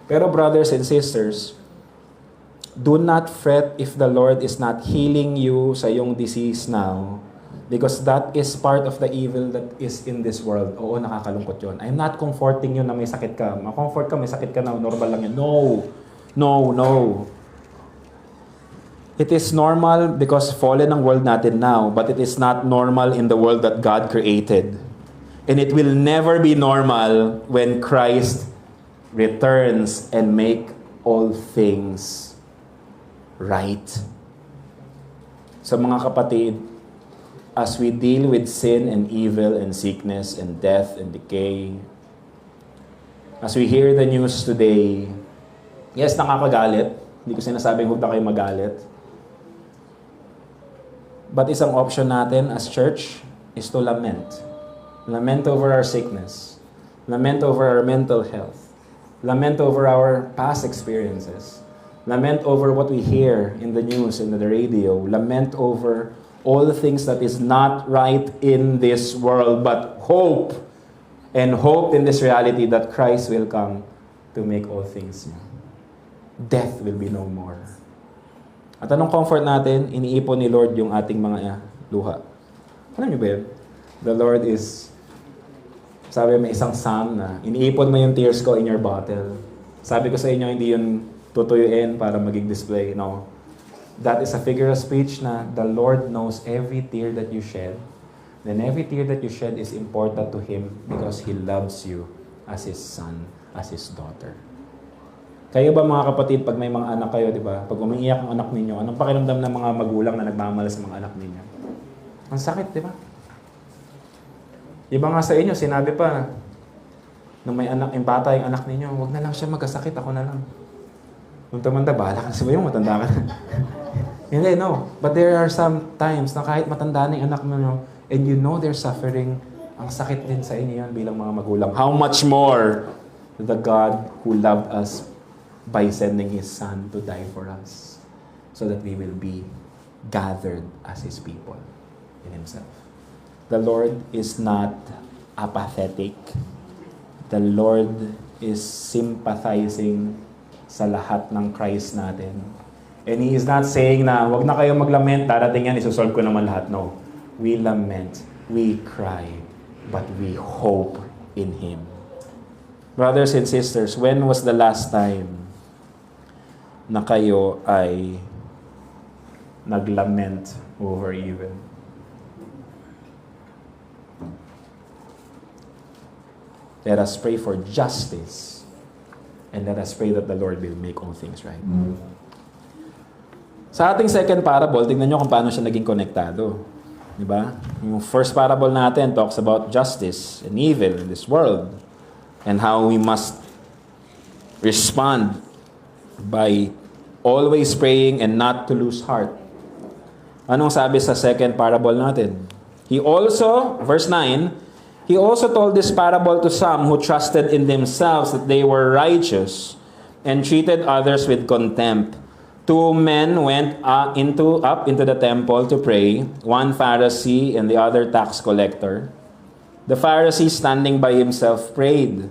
Speaker 1: Pero brothers and sisters, do not fret if the Lord is not healing you sa iyong disease now, because that is part of the evil that is in this world. Oo, nakakalungkot yun. I'm not comforting you na may sakit ka. Ma-comfort ka, may sakit ka na, normal lang yun. No! No, no. It is normal because fallen ang world natin now, but it is not normal in the world that God created. And it will never be normal when Christ returns and make all things right. So mga kapatid, as we deal with sin and evil and sickness and death and decay, as we hear the news today, yes, nakakagalit. Hindi ko sinasabing huwag na kayo magalit. But isang option natin as church is to lament. Lament over our sickness. Lament over our mental health. Lament over our past experiences. Lament over what we hear in the news, in the radio. Lament over all the things that is not right in this world, but hope. And hope in this reality that Christ will come to make all things new. Death will be no more. At anong comfort natin? Iniipon ni Lord yung ating mga luha. Alam niyo ba yun? The Lord is, sabi may isang psalm na, iniipon mo yung tears ko in your bottle. Sabi ko sa inyo, hindi yun tutuyuin para maging display. No. That is a figure of speech na the Lord knows every tear that you shed. Then every tear that you shed is important to Him because He loves you as His son, as His daughter. Kayo ba mga kapatid, pag may mga anak kayo, di ba? Pag umiiyak ang anak ninyo, anong pakiramdam ng mga magulang na nagmamahal sa mga anak ninyo? Ang sakit, di ba? Iba nga sa inyo, sinabi pa, nung may anak, yung bata yung anak ninyo, huwag na lang siya magkasakit, ako na lang. Nung tumanda, bahala ka sa yung matanda ka na. Hindi, no. But there are some times na kahit matanda na yung anak mo, and you know they're suffering, ang sakit din sa inyo yan bilang mga magulang. How much more the God who loved us by sending His Son to die for us so that we will be gathered as His people in Himself. The Lord is not apathetic. The Lord is sympathizing sa lahat ng Christ natin. And He is not saying na, wag na kayo maglament, darating yan, isusolve ko naman lahat. No. We lament, we cry, but we hope in Him. Brothers and sisters, when was the last time na kayo ay naglament over evil? Let us pray for justice and let us pray that the Lord will make all things right. Sa ating second parable, tingnan nyo kung paano siya naging konektado. Diba? Yung first parable natin talks about justice and evil in this world and how we must respond by always praying and not to lose heart. Anong sabi sa second parable natin? He also, verse 9, He also told this parable to some who trusted in themselves that they were righteous and treated others with contempt. Two men went up into the temple to pray, one Pharisee and the other tax collector. The Pharisee, standing by himself, prayed,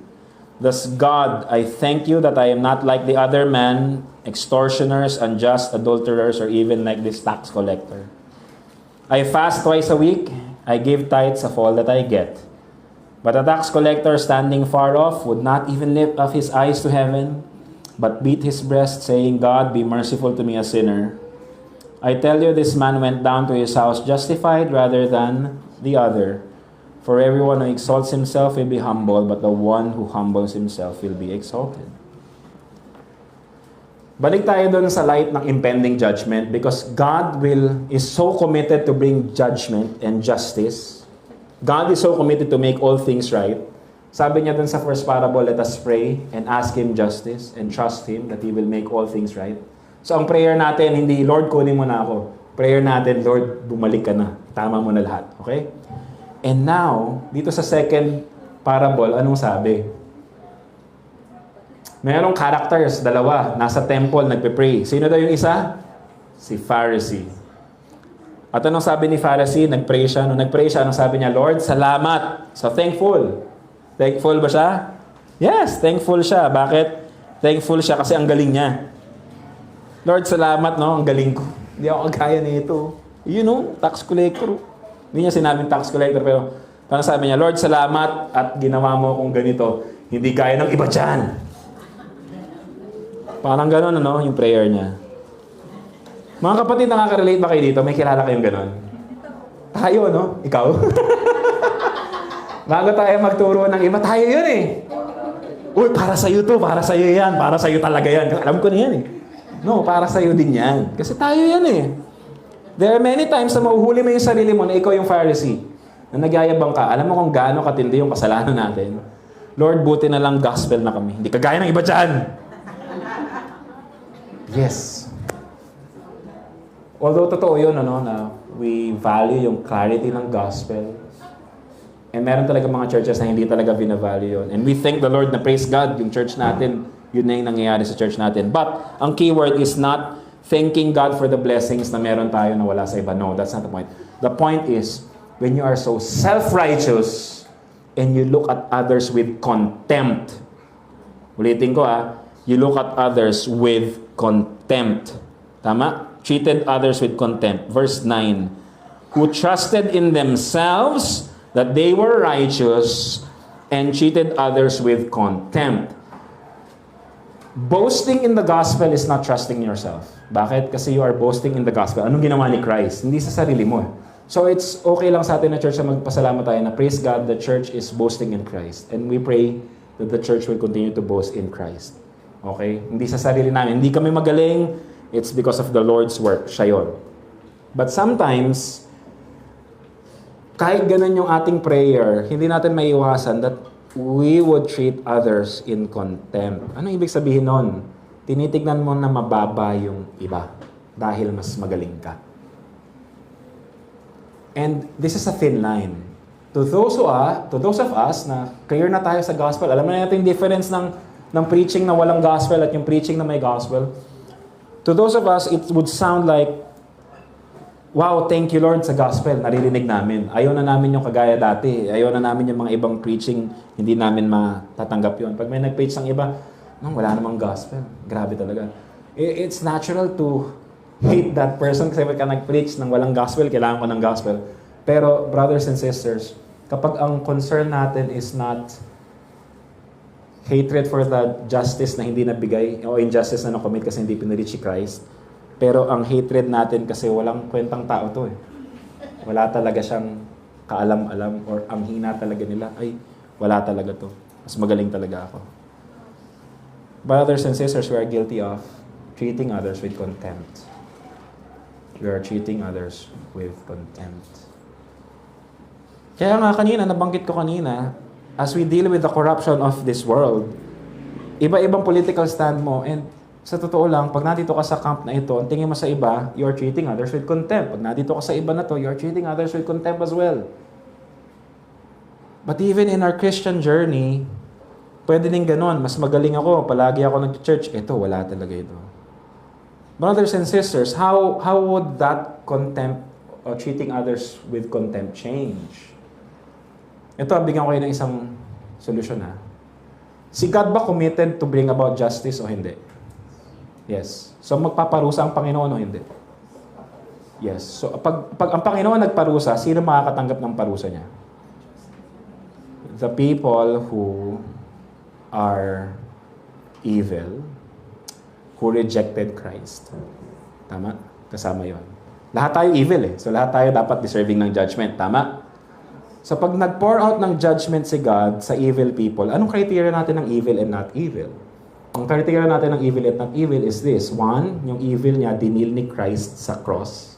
Speaker 1: "Thus, God, I thank you that I am not like the other men, extortioners, unjust, adulterers, or even like this tax collector. I fast twice a week. I give tithes of all that I get." But the tax collector, standing far off, would not even lift up his eyes to heaven, but beat his breast, saying, "God, be merciful to me, a sinner." I tell you, this man went down to his house justified rather than the other. For everyone who exalts himself will be humbled, but the one who humbles himself will be exalted. Balik tayo dun sa light ng impending judgment, because God is so committed to bring judgment and justice. God is so committed to make all things right. Sabi niya dun sa first parable, let us pray and ask Him justice and trust Him that He will make all things right. So ang prayer natin, hindi, Lord, kunin mo na ako. Prayer natin, Lord, bumalik ka na. Tama mo na lahat. Okay? And now, dito sa second parable, anong sabi? Mayroong characters, dalawa, nasa temple, nagpe-pray. Sino daw yung isa? Si Pharisee. At anong sabi ni Pharisee? Nag-pray siya. Nung nag-pray siya, anong sabi niya? Lord, salamat. So, thankful. Thankful ba siya? Yes, thankful siya. Bakit? Thankful siya kasi ang galing niya. Lord, salamat, no? Ang galing ko. Hindi ako kagaya nito. You know, tax collector. Hindi niya sinabing tax collector, pero parang sabi niya, Lord, salamat at ginawa mo akong ganito. Hindi kaya ng iba dyan. Parang gano'n, ano, yung prayer niya. Mga kapatid, nakaka-relate ba kayo dito? May kilala kayong gano'n? Tayo, no? Ikaw? Bago tayo magturo ng iba, tayo yun eh. Uy, para sa'yo to, para sa'yo yan, para sa'yo talaga yan. Alam ko na yan eh. No, para sa'yo din yan. Kasi tayo yan eh. There are many times na mahuhuli mo yung sarili mo na ikaw yung Pharisee. Na nagyayabang ka. Alam mo kung gaano katindi yung kasalanan natin. Lord, buti na lang gospel na kami. Hindi kagaya ng iba dyan. Yes. Although totoo yun, ano, na we value yung clarity ng gospel. And meron talaga mga churches na hindi talaga binavalue yun. And we thank the Lord na praise God, yung church natin, yun na yung nangyayari sa church natin. But, ang keyword is not thanking God for the blessings na meron tayo na wala sa iba. No, that's not the point. The point is, when you are so self-righteous and you look at others with contempt. Ulitin ko you look at others with contempt. Tama? Treated others with contempt. Verse 9. Who trusted in themselves that they were righteous and treated others with contempt. Boasting in the gospel is not trusting yourself. Bakit? Kasi you are boasting in the gospel. Anong ginawa ni Christ? Hindi sa sarili mo. So it's okay lang sa atin na church na magpasalamat tayo na praise God, the church is boasting in Christ. And we pray that the church will continue to boast in Christ. Okay? Hindi sa sarili namin. Hindi kami magaling. It's because of the Lord's work. Siya yun. But sometimes, kahit ganun yung ating prayer, hindi natin maiiwasan that we would treat others in contempt. Ano ibig sabihin nun? Tinitignan mo na mababa yung iba dahil mas magaling ka. And this is a thin line. To those of us na clear na tayo sa gospel, alam na natin yung difference ng preaching na walang gospel at yung preaching na may gospel. To those of us, it would sound like, wow, thank you Lord sa gospel, naririnig namin. Ayaw na namin yung kagaya dati. Ayaw na namin yung mga ibang preaching, hindi namin matatanggap yun. Pag may nag-preach ng iba, wala namang gospel. Grabe talaga. It's natural to hate that person kasi ka nag-preach ng walang gospel, kailangan ko ng gospel. Pero, brothers and sisters, kapag ang concern natin is not hatred for the justice na hindi nabigay o injustice na na-commit kasi hindi pinreach si Christ, pero ang hatred natin kasi walang kwentang tao to eh. Wala talaga siyang kaalam-alam or ang hina talaga nila, ay, wala talaga to. Mas magaling talaga ako. Brothers and sisters, we are guilty of treating others with contempt. We are treating others with contempt. Kaya nga kanina, nabanggit ko kanina, as we deal with the corruption of this world, iba-ibang political stand mo, and sa totoo lang, pag nandito ka sa camp na ito, ang tingin mo sa iba, you are treating others with contempt. Pag nandito ka sa iba na to, you are treating others with contempt as well. But even in our Christian journey, pwede din ganon, mas magaling ako, palagi ako nag-church, ito, wala talaga ito. Brothers and sisters, how would that contempt or treating others with contempt change? Ito, bigyan ko kayo ng isang solusyon ha. Si God ba committed to bring about justice o hindi? Yes. So magpaparusa ang Panginoon o hindi? Yes. So pag ang Panginoon nagparusa, sino makakatanggap ng parusa niya? The people who are evil, who rejected Christ. Tama? Kasama yon. Lahat tayo evil eh. So lahat tayo dapat deserving ng judgment. Tama? So pag nag-pour out ng judgment si God sa evil people, anong criteria natin ng evil and not evil? Ang criteria natin ng evil and not evil is this. One, yung evil niya, dinil ni Christ sa cross.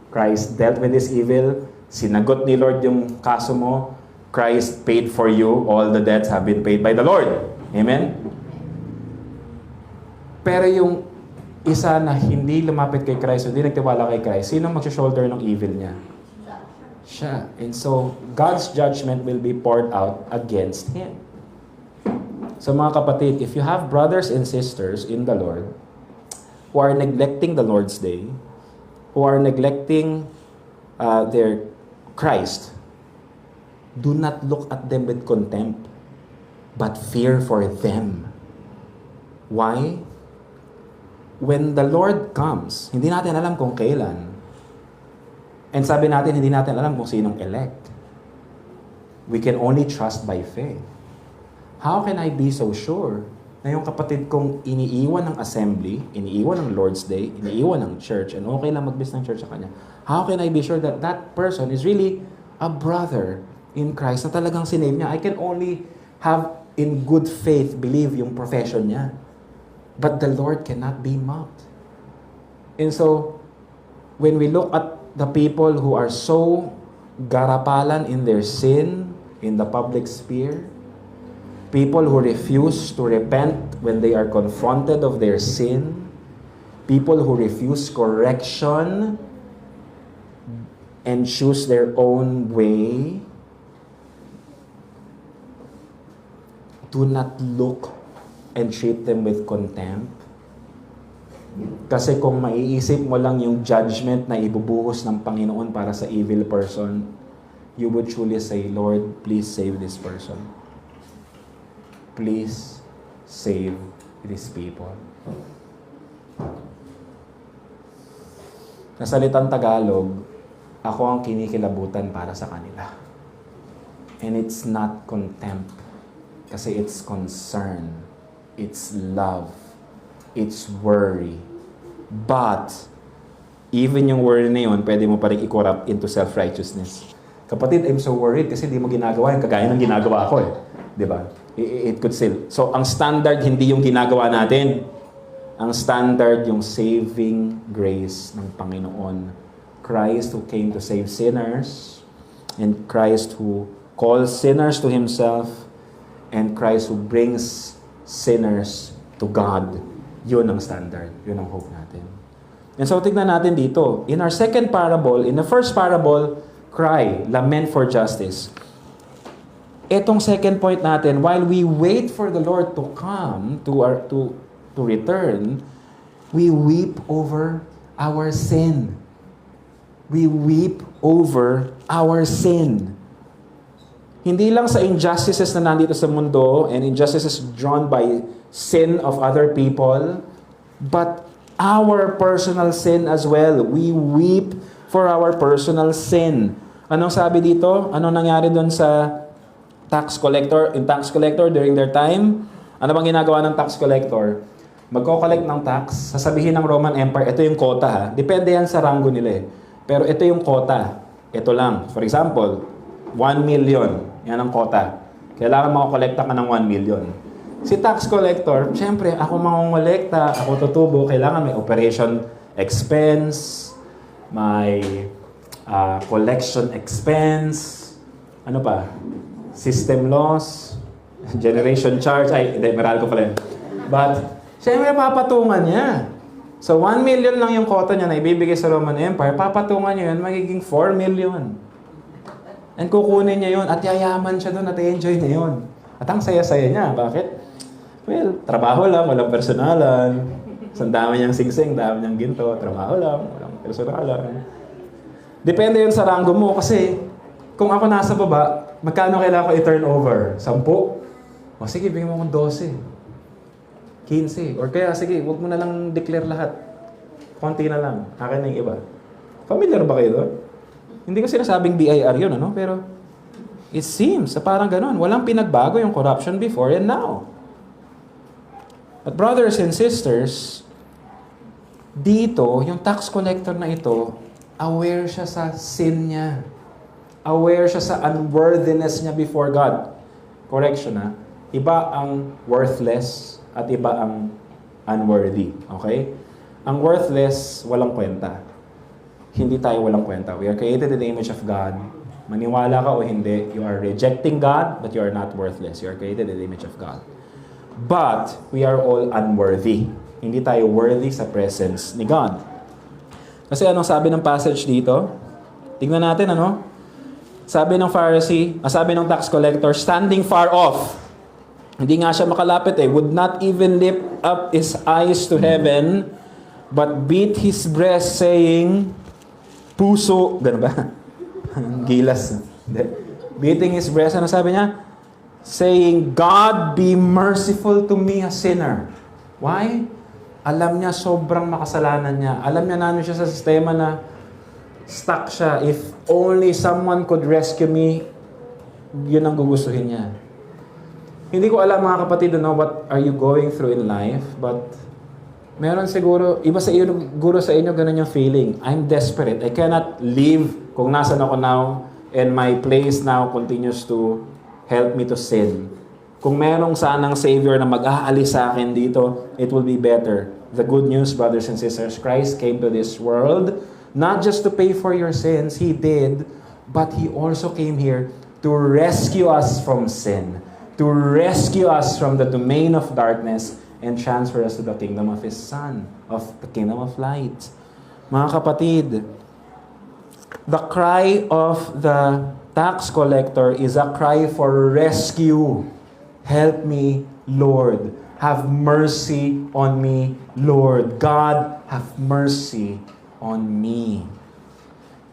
Speaker 1: Christ dealt with this evil. Sinagot ni Lord yung kaso mo. Christ paid for you. All the debts have been paid by the Lord. Amen? Pero yung isa na hindi lumapit kay Christ, hindi nagtiwala kay Christ, sino mag-shoulder ng evil niya? Siya. And so, God's judgment will be poured out against him. So mga kapatid, if you have brothers and sisters in the Lord who are neglecting the Lord's Day, who are neglecting their Christ, do not look at them with contempt, but fear for them. Why? When the Lord comes, hindi natin alam kung kailan. And sabi natin, hindi natin alam kung sinong elect. We can only trust by faith. How can I be so sure na yung kapatid kong iniiwan ng assembly, iniiwan ng Lord's Day, iniiwan ng church, and okay lang mag-miss ng church sa kanya, how can I be sure that that person is really a brother in Christ na talagang sinave niya? I can only have in good faith believe yung profession niya. But the Lord cannot be mocked. And so, when we look at the people who are so garapalan in their sin, in the public sphere, people who refuse to repent when they are confronted of their sin, people who refuse correction and choose their own way, do not look and treat them with contempt. Kasi kung maiisip mo lang yung judgment na ibubuhos ng Panginoon para sa evil person, you would truly say, Lord, please save this person. Please save these people. Sa salitang Tagalog, ako ang kinikilabutan para sa kanila. And it's not contempt. Kasi it's concern. It's love. It's worry. But, even yung worry na yun, pwede mo pa rin i-corrupt into self-righteousness. Kapatid, I'm so worried kasi di mo ginagawa yung kagaya ng ginagawa ko eh. Di ba? it could still. So, ang standard hindi yung ginagawa natin. Ang standard yung saving grace ng Panginoon. Christ who came to save sinners, and Christ who calls sinners to Himself, and Christ who brings sinners to God. Yun ang standard. Yun ang hope natin. And so, tignan natin dito. In our second parable, in the first parable, cry, lament for justice. Etong second point natin, while we wait for the Lord to come, to return, we weep over our sin. We weep over our sin. Hindi lang sa injustices na nandito sa mundo and injustices drawn by sin of other people, but our personal sin as well. We weep for our personal sin. Anong sabi dito? Anong nangyari doon sa tax collector? In tax collector during their time, ano bang ginagawa ng tax collector? Magko-collect ng tax, sasabihin ng Roman Empire, ito yung quota ha. Depende yan sa rango nila eh. Pero ito yung quota. Ito lang. For example, 1 million. Yan ang quota. Kailangan makakolekta ka ng 1 million. Si tax collector, syempre, ako mangongolekta, ako tutubo, kailangan may operation expense, may collection expense, ano pa? System loss, generation charge, hindi, meral ko pala yun. But, syempre, papatungan niya. So, 1 million lang yung quota niya na ibibigay sa Roman Empire, papatungan niya yun, magiging 4 million. And kukunin niya yun, at yayaman siya doon, at i-enjoy niya yun. At ang saya-saya niya. Bakit? Well, trabaho lang, walang personalan. So, dami niyang singsing, dami niyang ginto, trabaho lang, walang personalan. Depende yun sa rango mo, kasi kung ako nasa baba, magkano kailangan ko i-turn over? 10? O sige, bigyan mo akong 12. 15. Or kaya, sige, huwag mo na lang declare lahat. Konti na lang. Akin na yung iba. Familiar ba kayo doon? Hindi ko sinasabing BIR yun, ano? Pero, it seems, parang ganun. Walang pinagbago yung corruption before and now. But brothers and sisters, dito, yung tax collector na ito, aware siya sa sin niya. Aware siya sa unworthiness niya before God. Correction ha. Iba ang worthless at iba ang unworthy. Okay? Ang worthless, walang kwenta. Hindi tayo walang kwenta. We are created in the image of God. Maniwala ka o hindi, you are rejecting God, but you are not worthless. You are created in the image of God. But, we are all unworthy. Hindi tayo worthy sa presence ni God. Kasi anong sabi ng passage dito? Tingnan natin, ano? Sabi ng Pharisee, sabi ng tax collector, standing far off. Hindi nga siya makalapit eh. Would not even lift up his eyes to heaven, but beat his breast saying, puso, gano'n ba? Gilas. Beating his breast, ano sabi niya? Saying, God be merciful to me, a sinner. Why? Alam niya sobrang makasalanan niya. Alam niya na ano siya sa sistema na stuck siya. If only someone could rescue me, yun ang gugustuhin niya. Hindi ko alam mga kapatid, what are you going through in life, but meron siguro, iba sa iyo, siguro sa inyo, ganun yung feeling. I'm desperate. I cannot live kung nasan ako now, and my place now continues to help me to sin. Kung merong sanang Savior na mag-aalis sa akin dito, it will be better. The good news, brothers and sisters, Christ came to this world, not just to pay for your sins, He did, but He also came here to rescue us from sin, to rescue us from the domain of darkness, and transfer us to the kingdom of His Son, of the kingdom of light. Mga kapatid, the cry of the tax collector is a cry for rescue. Help me, Lord. Have mercy on me, Lord. God, have mercy on me.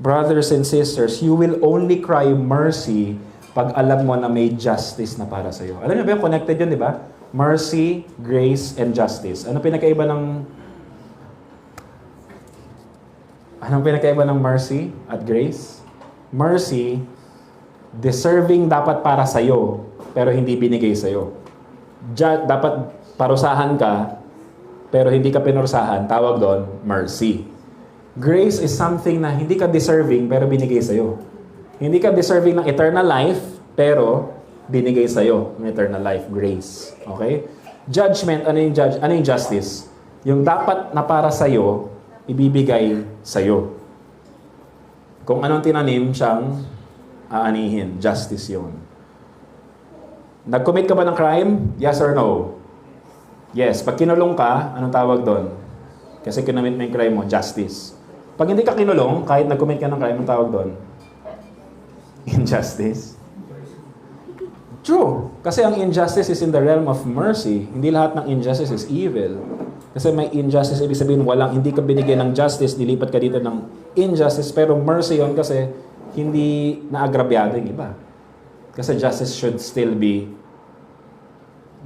Speaker 1: Brothers and sisters, you will only cry mercy pag alam mo na may justice na para sa iyo. Alam niyo ba, connected yun, di ba? Mercy, grace, and justice. Anong pinakaiba ng mercy at grace? Mercy, deserving dapat para sa iyo, pero hindi binigay sa iyo. Dapat parusahan ka, pero hindi ka pinurusahan. Tawag doon, mercy. Grace is something na hindi ka deserving, pero binigay sa iyo. Hindi ka deserving ng eternal life, pero binigay sa'yo ng eternal life, grace. Okay? Judgment, ano yung judge? Ano yung justice? Yung dapat na para sa'yo, ibibigay sa'yo. Kung anong tinanim siyang aanihin, justice yun. Nag-commit ka ba ng crime? Yes or no? Yes. Pag kinulong ka, anong tawag doon? Kasi kinamit mo yung crime mo, justice. Pag hindi ka kinulong, kahit nag-commit ka ng crime, anong tawag doon? Injustice. True. Kasi ang injustice is in the realm of mercy. Hindi lahat ng injustice is evil. Kasi may injustice, ibig sabihin, hindi ka binigyan ng justice, dilipat ka dito ng injustice, pero mercy yon kasi hindi naagrabyado yung iba. Kasi justice should still be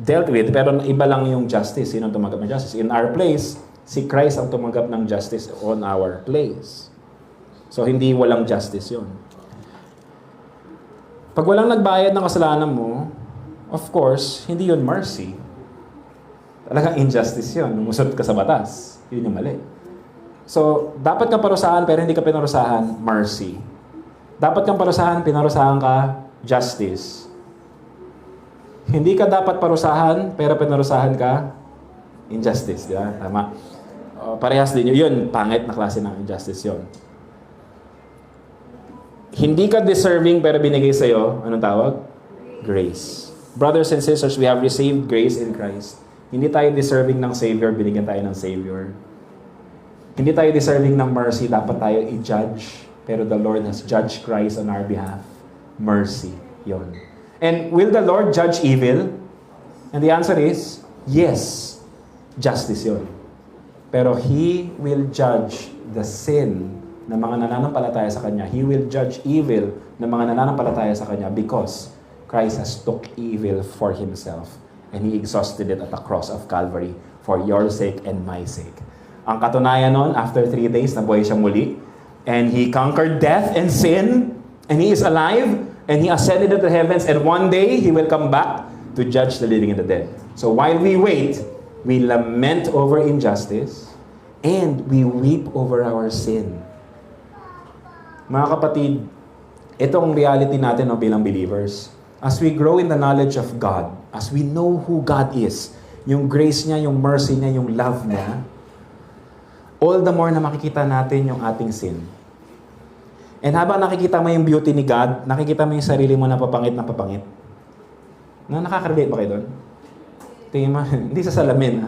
Speaker 1: dealt with, pero iba lang yung justice. Sino ang tumanggap ng justice? In our place, si Christ ang tumanggap ng justice on our place. So, hindi walang justice yon. Pag walang nagbayad ng kasalanan mo, of course, hindi yun mercy. Talagang injustice yun. Lumusot ka sa batas. Yun yung mali. So, dapat kang parusahan pero hindi ka pinarusahan, mercy. Dapat kang parusahan, pinarusahan ka, justice. Hindi ka dapat parusahan pero pinarusahan ka, injustice. Di ba? Tama. Parehas din yun. Pangit na klase ng injustice yun. Hindi ka deserving pero binigay sa'yo, anong tawag? Grace. Brothers and sisters, we have received grace in Christ. Hindi tayo deserving ng Savior, binigyan tayo ng Savior. Hindi tayo deserving ng mercy, dapat tayo i-judge. Pero the Lord has judged Christ on our behalf. Mercy. Yon. And will the Lord judge evil? And the answer is, yes. Justice yon. Pero He will judge the sin ng mga nananampalataya sa Kanya. He will judge evil ng mga nananampalataya sa Kanya because Christ has took evil for Himself and He exhausted it at the cross of Calvary for your sake and my sake. Ang katunayan nun, after 3 days, nabuhay siya muli and He conquered death and sin and He is alive and He ascended into the heavens and one day He will come back to judge the living and the dead. So while we wait, we lament over injustice and we weep over our sin. Mga kapatid, itong reality natin bilang believers. As we grow in the knowledge of God, as we know who God is, yung grace niya, yung mercy niya, yung love niya, all the more na makikita natin yung ating sin. And habang nakikita mo yung beauty ni God, nakikita mo yung sarili mo na papangit na papangit. Nakaka-relate ba kayo doon? Tingin mo, hindi sa salamin.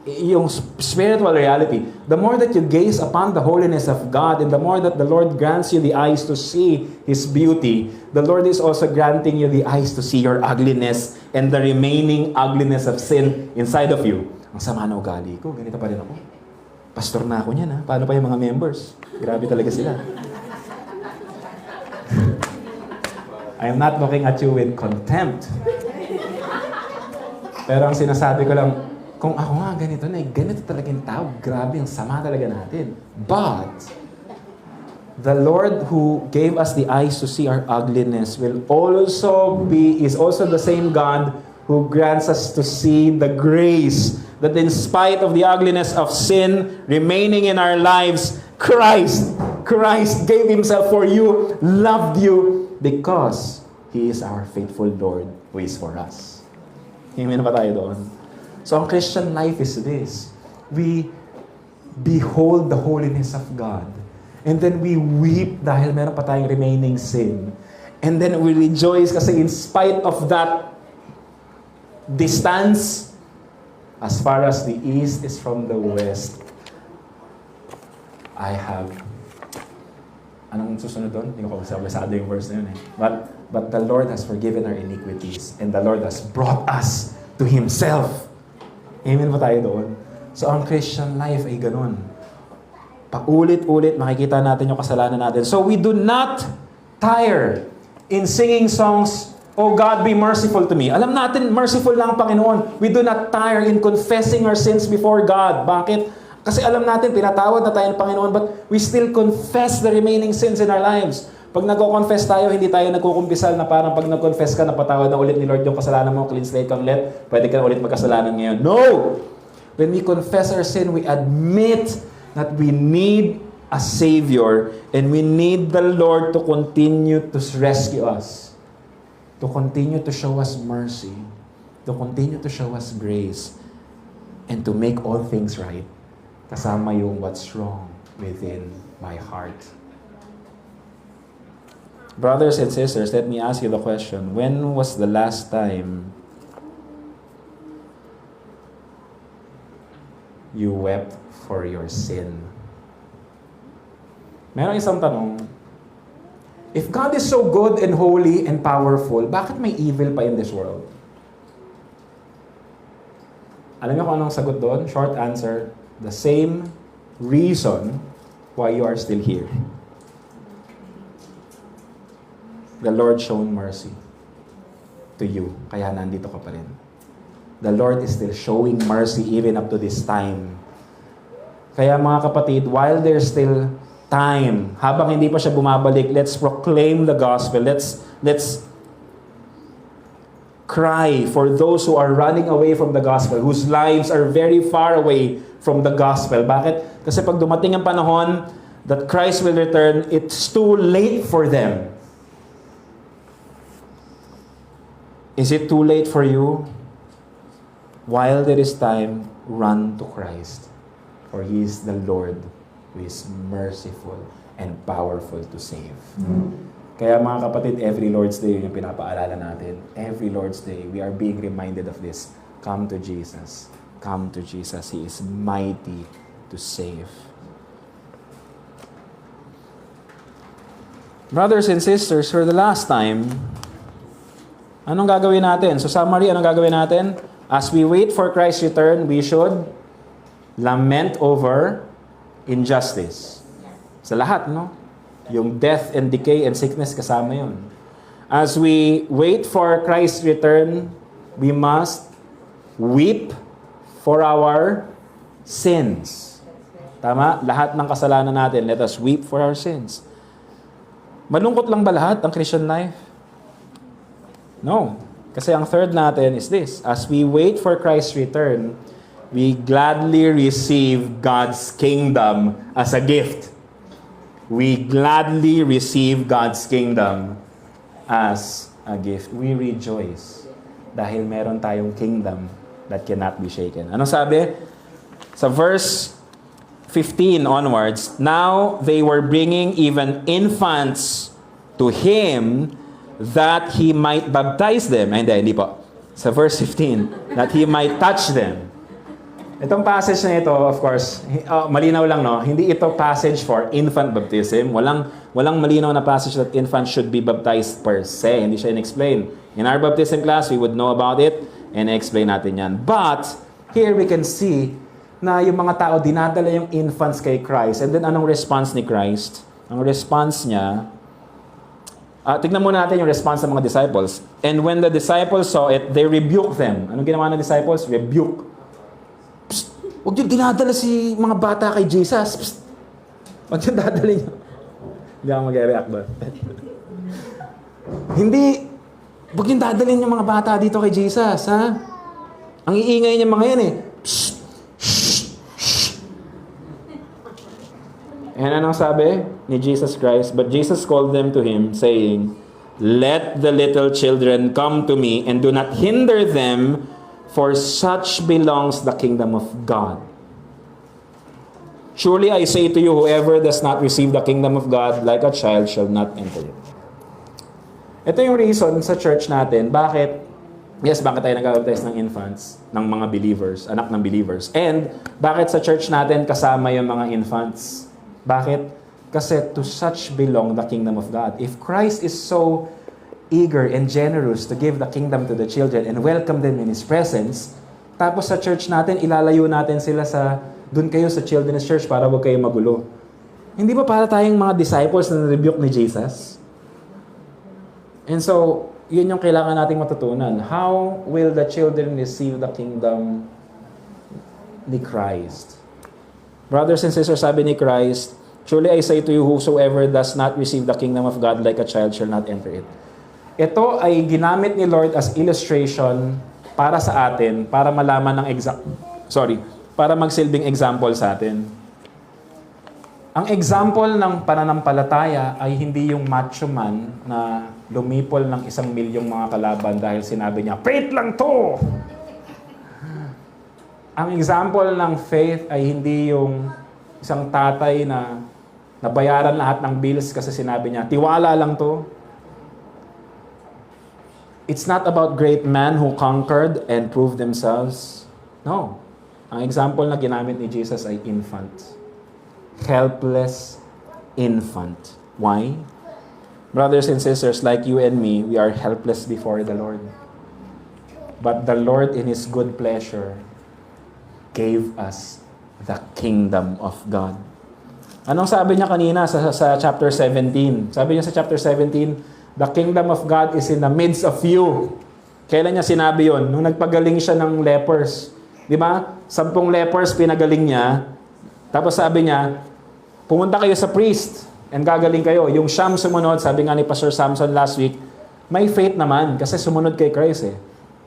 Speaker 1: Yung spiritual reality, the more that you gaze upon the holiness of God and the more that the Lord grants you the eyes to see His beauty, the Lord is also granting you the eyes to see your ugliness and the remaining ugliness of sin inside of you. Ang sama na ugali ko, ganito pa rin ako. Pastor na ako niyan, ha? Paano pa yung mga members? Grabe talaga sila. I am not looking at you with contempt. Pero ang sinasabi ko lang, kung ako nga ganito talaga yung tao, grabe, ang sama talaga natin. But, the Lord who gave us the eyes to see our ugliness is also the same God who grants us to see the grace that in spite of the ugliness of sin remaining in our lives, Christ gave Himself for you, loved you, because He is our faithful Lord who is for us. Amen ba tayo doon? So, ang Christian life is this. We behold the holiness of God. And then we weep dahil meron pa tayong remaining sin. And then we rejoice kasi in spite of that distance, as far as the east is from the west, I have... Anong susunod doon? Hindi ko kabisado yung verse na yun eh. But the Lord has forgiven our iniquities and the Lord has brought us to Himself. Amen ba tayo doon? So, ang Christian life ay ganun. Paulit-ulit makikita natin yung kasalanan natin. So, we do not tire in singing songs, "Oh God, be merciful to me." Alam natin, merciful lang ang Panginoon. We do not tire in confessing our sins before God. Bakit? Kasi alam natin, pinatawad na tayo ng Panginoon, but we still confess the remaining sins in our lives. Pag nagko-confess tayo, hindi tayo nagkukumpisal na parang pag nag-confess ka, napatawad na ulit ni Lord yung kasalanan mo, clean slate kang ulit, pwede ka na ulit magkasalanan ngayon. No! When we confess our sin, we admit that we need a Savior and we need the Lord to continue to rescue us. to continue to show us mercy, to continue to show us grace, and to make all things right. Kasama yung what's wrong within my heart. Brothers and sisters, let me ask you the question. When was the last time you wept for your sin? Meron isang tanong. If God is so good and holy and powerful, bakit may evil pa in this world? Alam niyo kung anong sagot doon? Short answer, the same reason why you are still here. The Lord shown mercy to you, kaya nandito ka pa rin. The Lord is still showing mercy even up to this time. Kaya mga kapatid, while there's still time, habang hindi pa siya bumabalik, let's proclaim the gospel. Let's cry for those who are running away from the gospel, whose lives are very far away from the gospel. Bakit? Kasi pag dumating ang panahon that Christ will return, it's too late for them. Is it too late for you? While there is time, run to Christ. For He is the Lord who is merciful and powerful to save. Kaya mga kapatid, every Lord's Day, yung pinapaalala natin. Every Lord's Day, we are being reminded of this. Come to Jesus. Come to Jesus. He is mighty to save. Brothers and sisters, for the last time, anong gagawin natin? So summary, anong gagawin natin? As we wait for Christ's return, we should lament over injustice. Sa lahat, no? Yung death and decay and sickness, kasama yun. As we wait for Christ's return, we must weep for our sins. Tama? Lahat ng kasalanan natin, let us weep for our sins. Malungkot lang ba lahat ang Christian life? No. Kasi ang third natin is this. As we wait for Christ's return, we gladly receive God's kingdom as a gift. We gladly receive God's kingdom as a gift. We rejoice dahil meron tayong kingdom that cannot be shaken. Ano sabi? Sa verse 15 onwards, now they were bringing even infants to Him that He might baptize them. Ay, hindi po. Sa verse 15, that He might touch them. Itong passage na ito, of course, malinaw lang, no? Hindi ito passage for infant baptism. Walang malinaw na passage that infants should be baptized per se. Hindi siya in-explain. In our baptism class, we would know about it and explain natin yan. But, here we can see na yung mga tao, dinadala yung infants kay Christ. And then, anong response ni Christ? Ang response niya, tignan muna natin yung response ng mga disciples. And when the disciples saw it, they rebuked them. Anong ginawa ng disciples? Rebuke. Psst! Huwag yung dinadala si mga bata kay Jesus. Psst! Huwag yung dadala niyo. Hindi ako mag-react ba? Hindi. Huwag yung dadalhin yung mga bata dito kay Jesus, ha? Ang iingay niya mga yan eh. Psst! And anong sabi ni Jesus Christ? But Jesus called them to Him, saying, let the little children come to me, and do not hinder them, for such belongs the kingdom of God. Surely I say to you, whoever does not receive the kingdom of God like a child shall not enter it. Ito yung reason sa church natin, bakit tayo nag-baptize ng infants, ng mga believers, anak ng believers. And bakit sa church natin kasama yung mga infants? Bakit? Kasi to such belong the kingdom of God. If Christ is so eager and generous to give the kingdom to the children and welcome them in His presence, tapos sa church natin, ilalayo natin sila sa, dun kayo sa children's church para huwag kayo magulo. Hindi ba para tayong mga disciples na rebuke ni Jesus? And so, yun yung kailangan nating matutunan. How will the children receive the kingdom ni Christ? Brothers and sisters, sabi ni Christ, truly I say to you, whosoever does not receive the kingdom of God like a child shall not enter it. Ito ay ginamit ni Lord as illustration para sa atin, para malaman ng para magsilbing example sa atin. Ang example ng pananampalataya ay hindi yung macho man na lumipol ng 1,000,000 mga kalaban dahil sinabi niya, faith lang to! Ang example ng faith ay hindi yung isang tatay na nabayaran lahat ng bills kasi sinabi niya, tiwala lang to. It's not about great men who conquered and proved themselves. No. Ang example na ginamit ni Jesus ay infant. Helpless infant. Why? Brothers and sisters, like you and me, we are helpless before the Lord. But the Lord in His good pleasure gave us the kingdom of God. Anong sabi niya kanina sa chapter 17? Sabi niya sa chapter 17, the kingdom of God is in the midst of you. Kailan niya sinabi yon? Nung nagpagaling siya ng lepers. Di ba? 10 lepers pinagaling niya. Tapos sabi niya, pumunta kayo sa priest and gagaling kayo. Yung siyam sumunod, sabi nga ni Pastor Samson last week, may faith naman kasi sumunod kay Christ eh.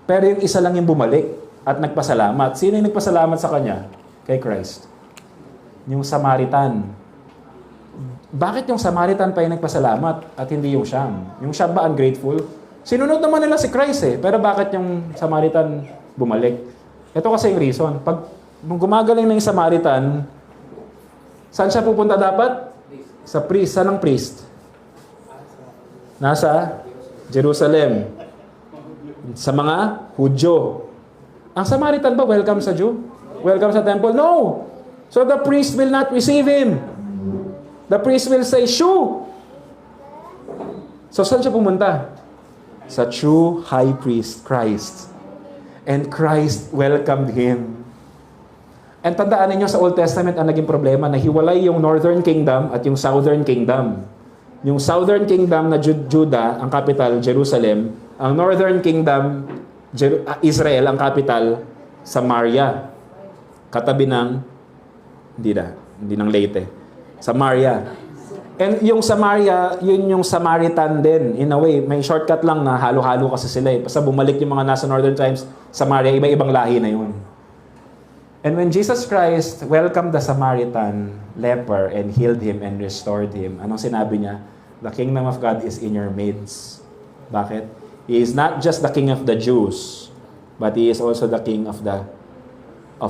Speaker 1: Pero yung isa lang yung bumalik at nagpasalamat. Sino yung nagpasalamat sa kanya? Kay Christ. Yung Samaritan. Bakit yung Samaritan pa yung nagpasalamat at hindi yung Siyam? Yung Siyam ba ungrateful? Sinunod naman nila si Christ eh. Pero bakit yung Samaritan bumalik? Ito kasi yung reason. Pag gumagaling na yung Samaritan, saan siya pupunta dapat? Sa priest. Saan ang priest? Nasa Jerusalem. Sa mga Hudyo. Ang Samaritan ba welcome sa Jew? Welcome sa temple? No! So the priest will not receive him. The priest will say, shoo! So saan siya pumunta? Sa true high priest, Christ. And Christ welcomed him. And tandaan ninyo sa Old Testament ang naging problema, nahiwalay yung Northern Kingdom at yung Southern Kingdom. Yung Southern Kingdom na Judah, ang capital, Jerusalem. Ang Northern Kingdom, Israel, ang capital, Samaria. Katabi ng, hindi ng Leyte. Samaria. And yung Samaria, yun yung Samaritan din. In a way, may shortcut lang na halo-halo kasi sila eh. Basta bumalik yung mga nasa Northern Tribes, Samaria, iba-ibang lahi na yun. And when Jesus Christ welcomed the Samaritan leper and healed him and restored him, anong sinabi niya? The kingdom of God is in your midst. Bakit? He is not just the king of the Jews, but he is also the king of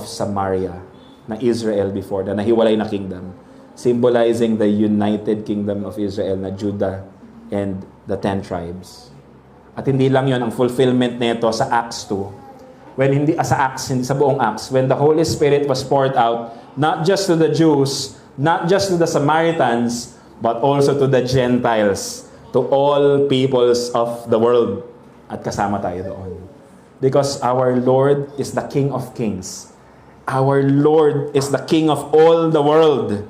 Speaker 1: Samaria, na Israel before, na nahiwalay na kingdom. Symbolizing the united kingdom of Israel na Judah and the 10 tribes. At hindi lang yon ang fulfillment nito sa Acts 2. When hindi sa Acts, hindi sa buong Acts, when the Holy Spirit was poured out not just to the Jews, not just to the Samaritans, but also to the Gentiles, to all peoples of the world. At kasama tayo doon. Because our Lord is the King of Kings. Our Lord is the King of all the world.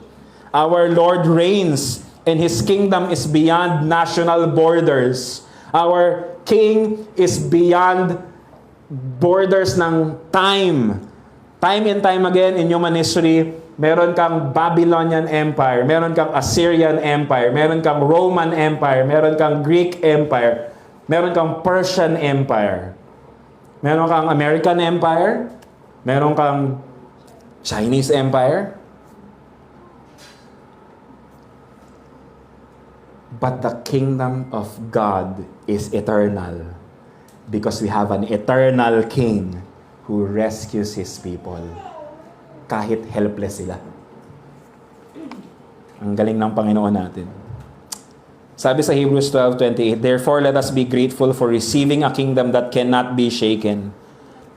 Speaker 1: Our Lord reigns, and His kingdom is beyond national borders. Our King is beyond borders ng time. Time and time again in human history, meron kang Babylonian Empire, meron kang Assyrian Empire, meron kang Roman Empire, meron kang Greek Empire, meron kang Persian Empire, meron kang American Empire, meron kang Chinese Empire. But the kingdom of God is eternal because we have an eternal King who rescues His people kahit helpless sila. Ang galing ng Panginoon natin. Sabi sa Hebrews 12:28, therefore let us be grateful for receiving a kingdom that cannot be shaken,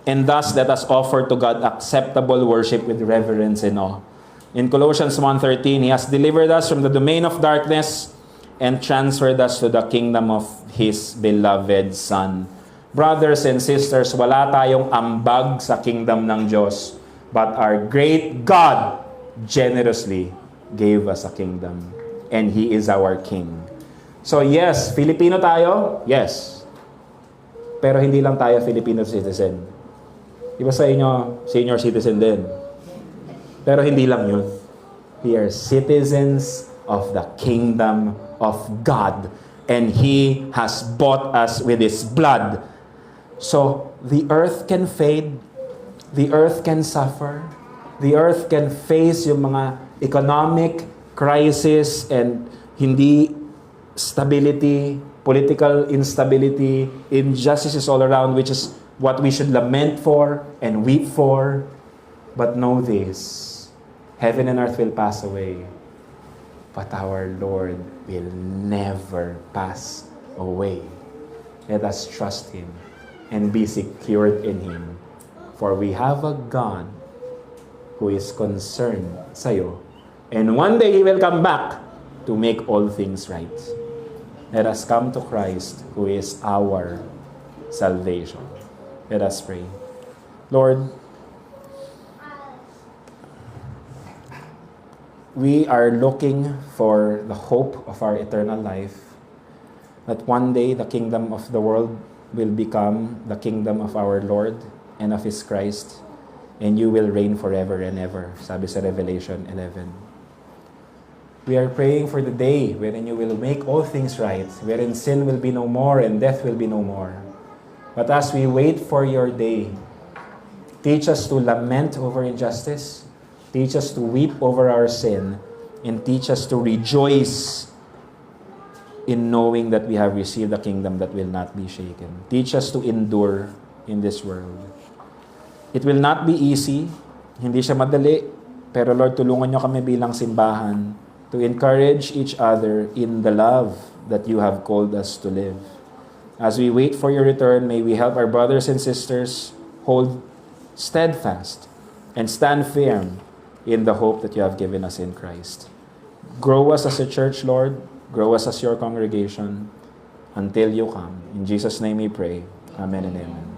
Speaker 1: and thus let us offer to God acceptable worship with reverence and awe. In Colossians 1:13, He has delivered us from the domain of darkness and transferred us to the kingdom of His beloved Son. Brothers and sisters, wala tayong ambag sa kingdom ng Diyos, but our great God generously gave us a kingdom, and He is our King. So yes, Filipino tayo? Yes. Pero hindi lang tayo Filipino citizen. Iba sa inyo, senior citizen din. Pero hindi lang yun. We are citizens of the kingdom of God, and He has bought us with His blood. So, the earth can fade, the earth can suffer, the earth can face yung mga economic crisis and hindi stability, political instability, injustices all around, which is what we should lament for and weep for. But know this, heaven and earth will pass away, but our Lord will never pass away. Let us trust Him and be secured in Him. For we have a God who is concerned sa'yo. And one day He will come back to make all things right. Let us come to Christ who is our salvation. Let us pray. Lord, we are looking for the hope of our eternal life, that one day the kingdom of the world will become the kingdom of our Lord and of His Christ, and you will reign forever and ever, sabi sa Revelation 11. We are praying for the day wherein you will make all things right, wherein sin will be no more and death will be no more. But as we wait for your day, teach us to lament over injustice, teach us to weep over our sin, and teach us to rejoice in knowing that we have received a kingdom that will not be shaken. Teach us to endure in this world. It will not be easy, hindi siya madali, pero Lord, tulungan niyo kami bilang simbahan to encourage each other in the love that you have called us to live. As we wait for your return, may we help our brothers and sisters hold steadfast and stand firm in the hope that you have given us in Christ. Grow us as a church, Lord. Grow us as your congregation until you come. In Jesus' name we pray. Amen and amen.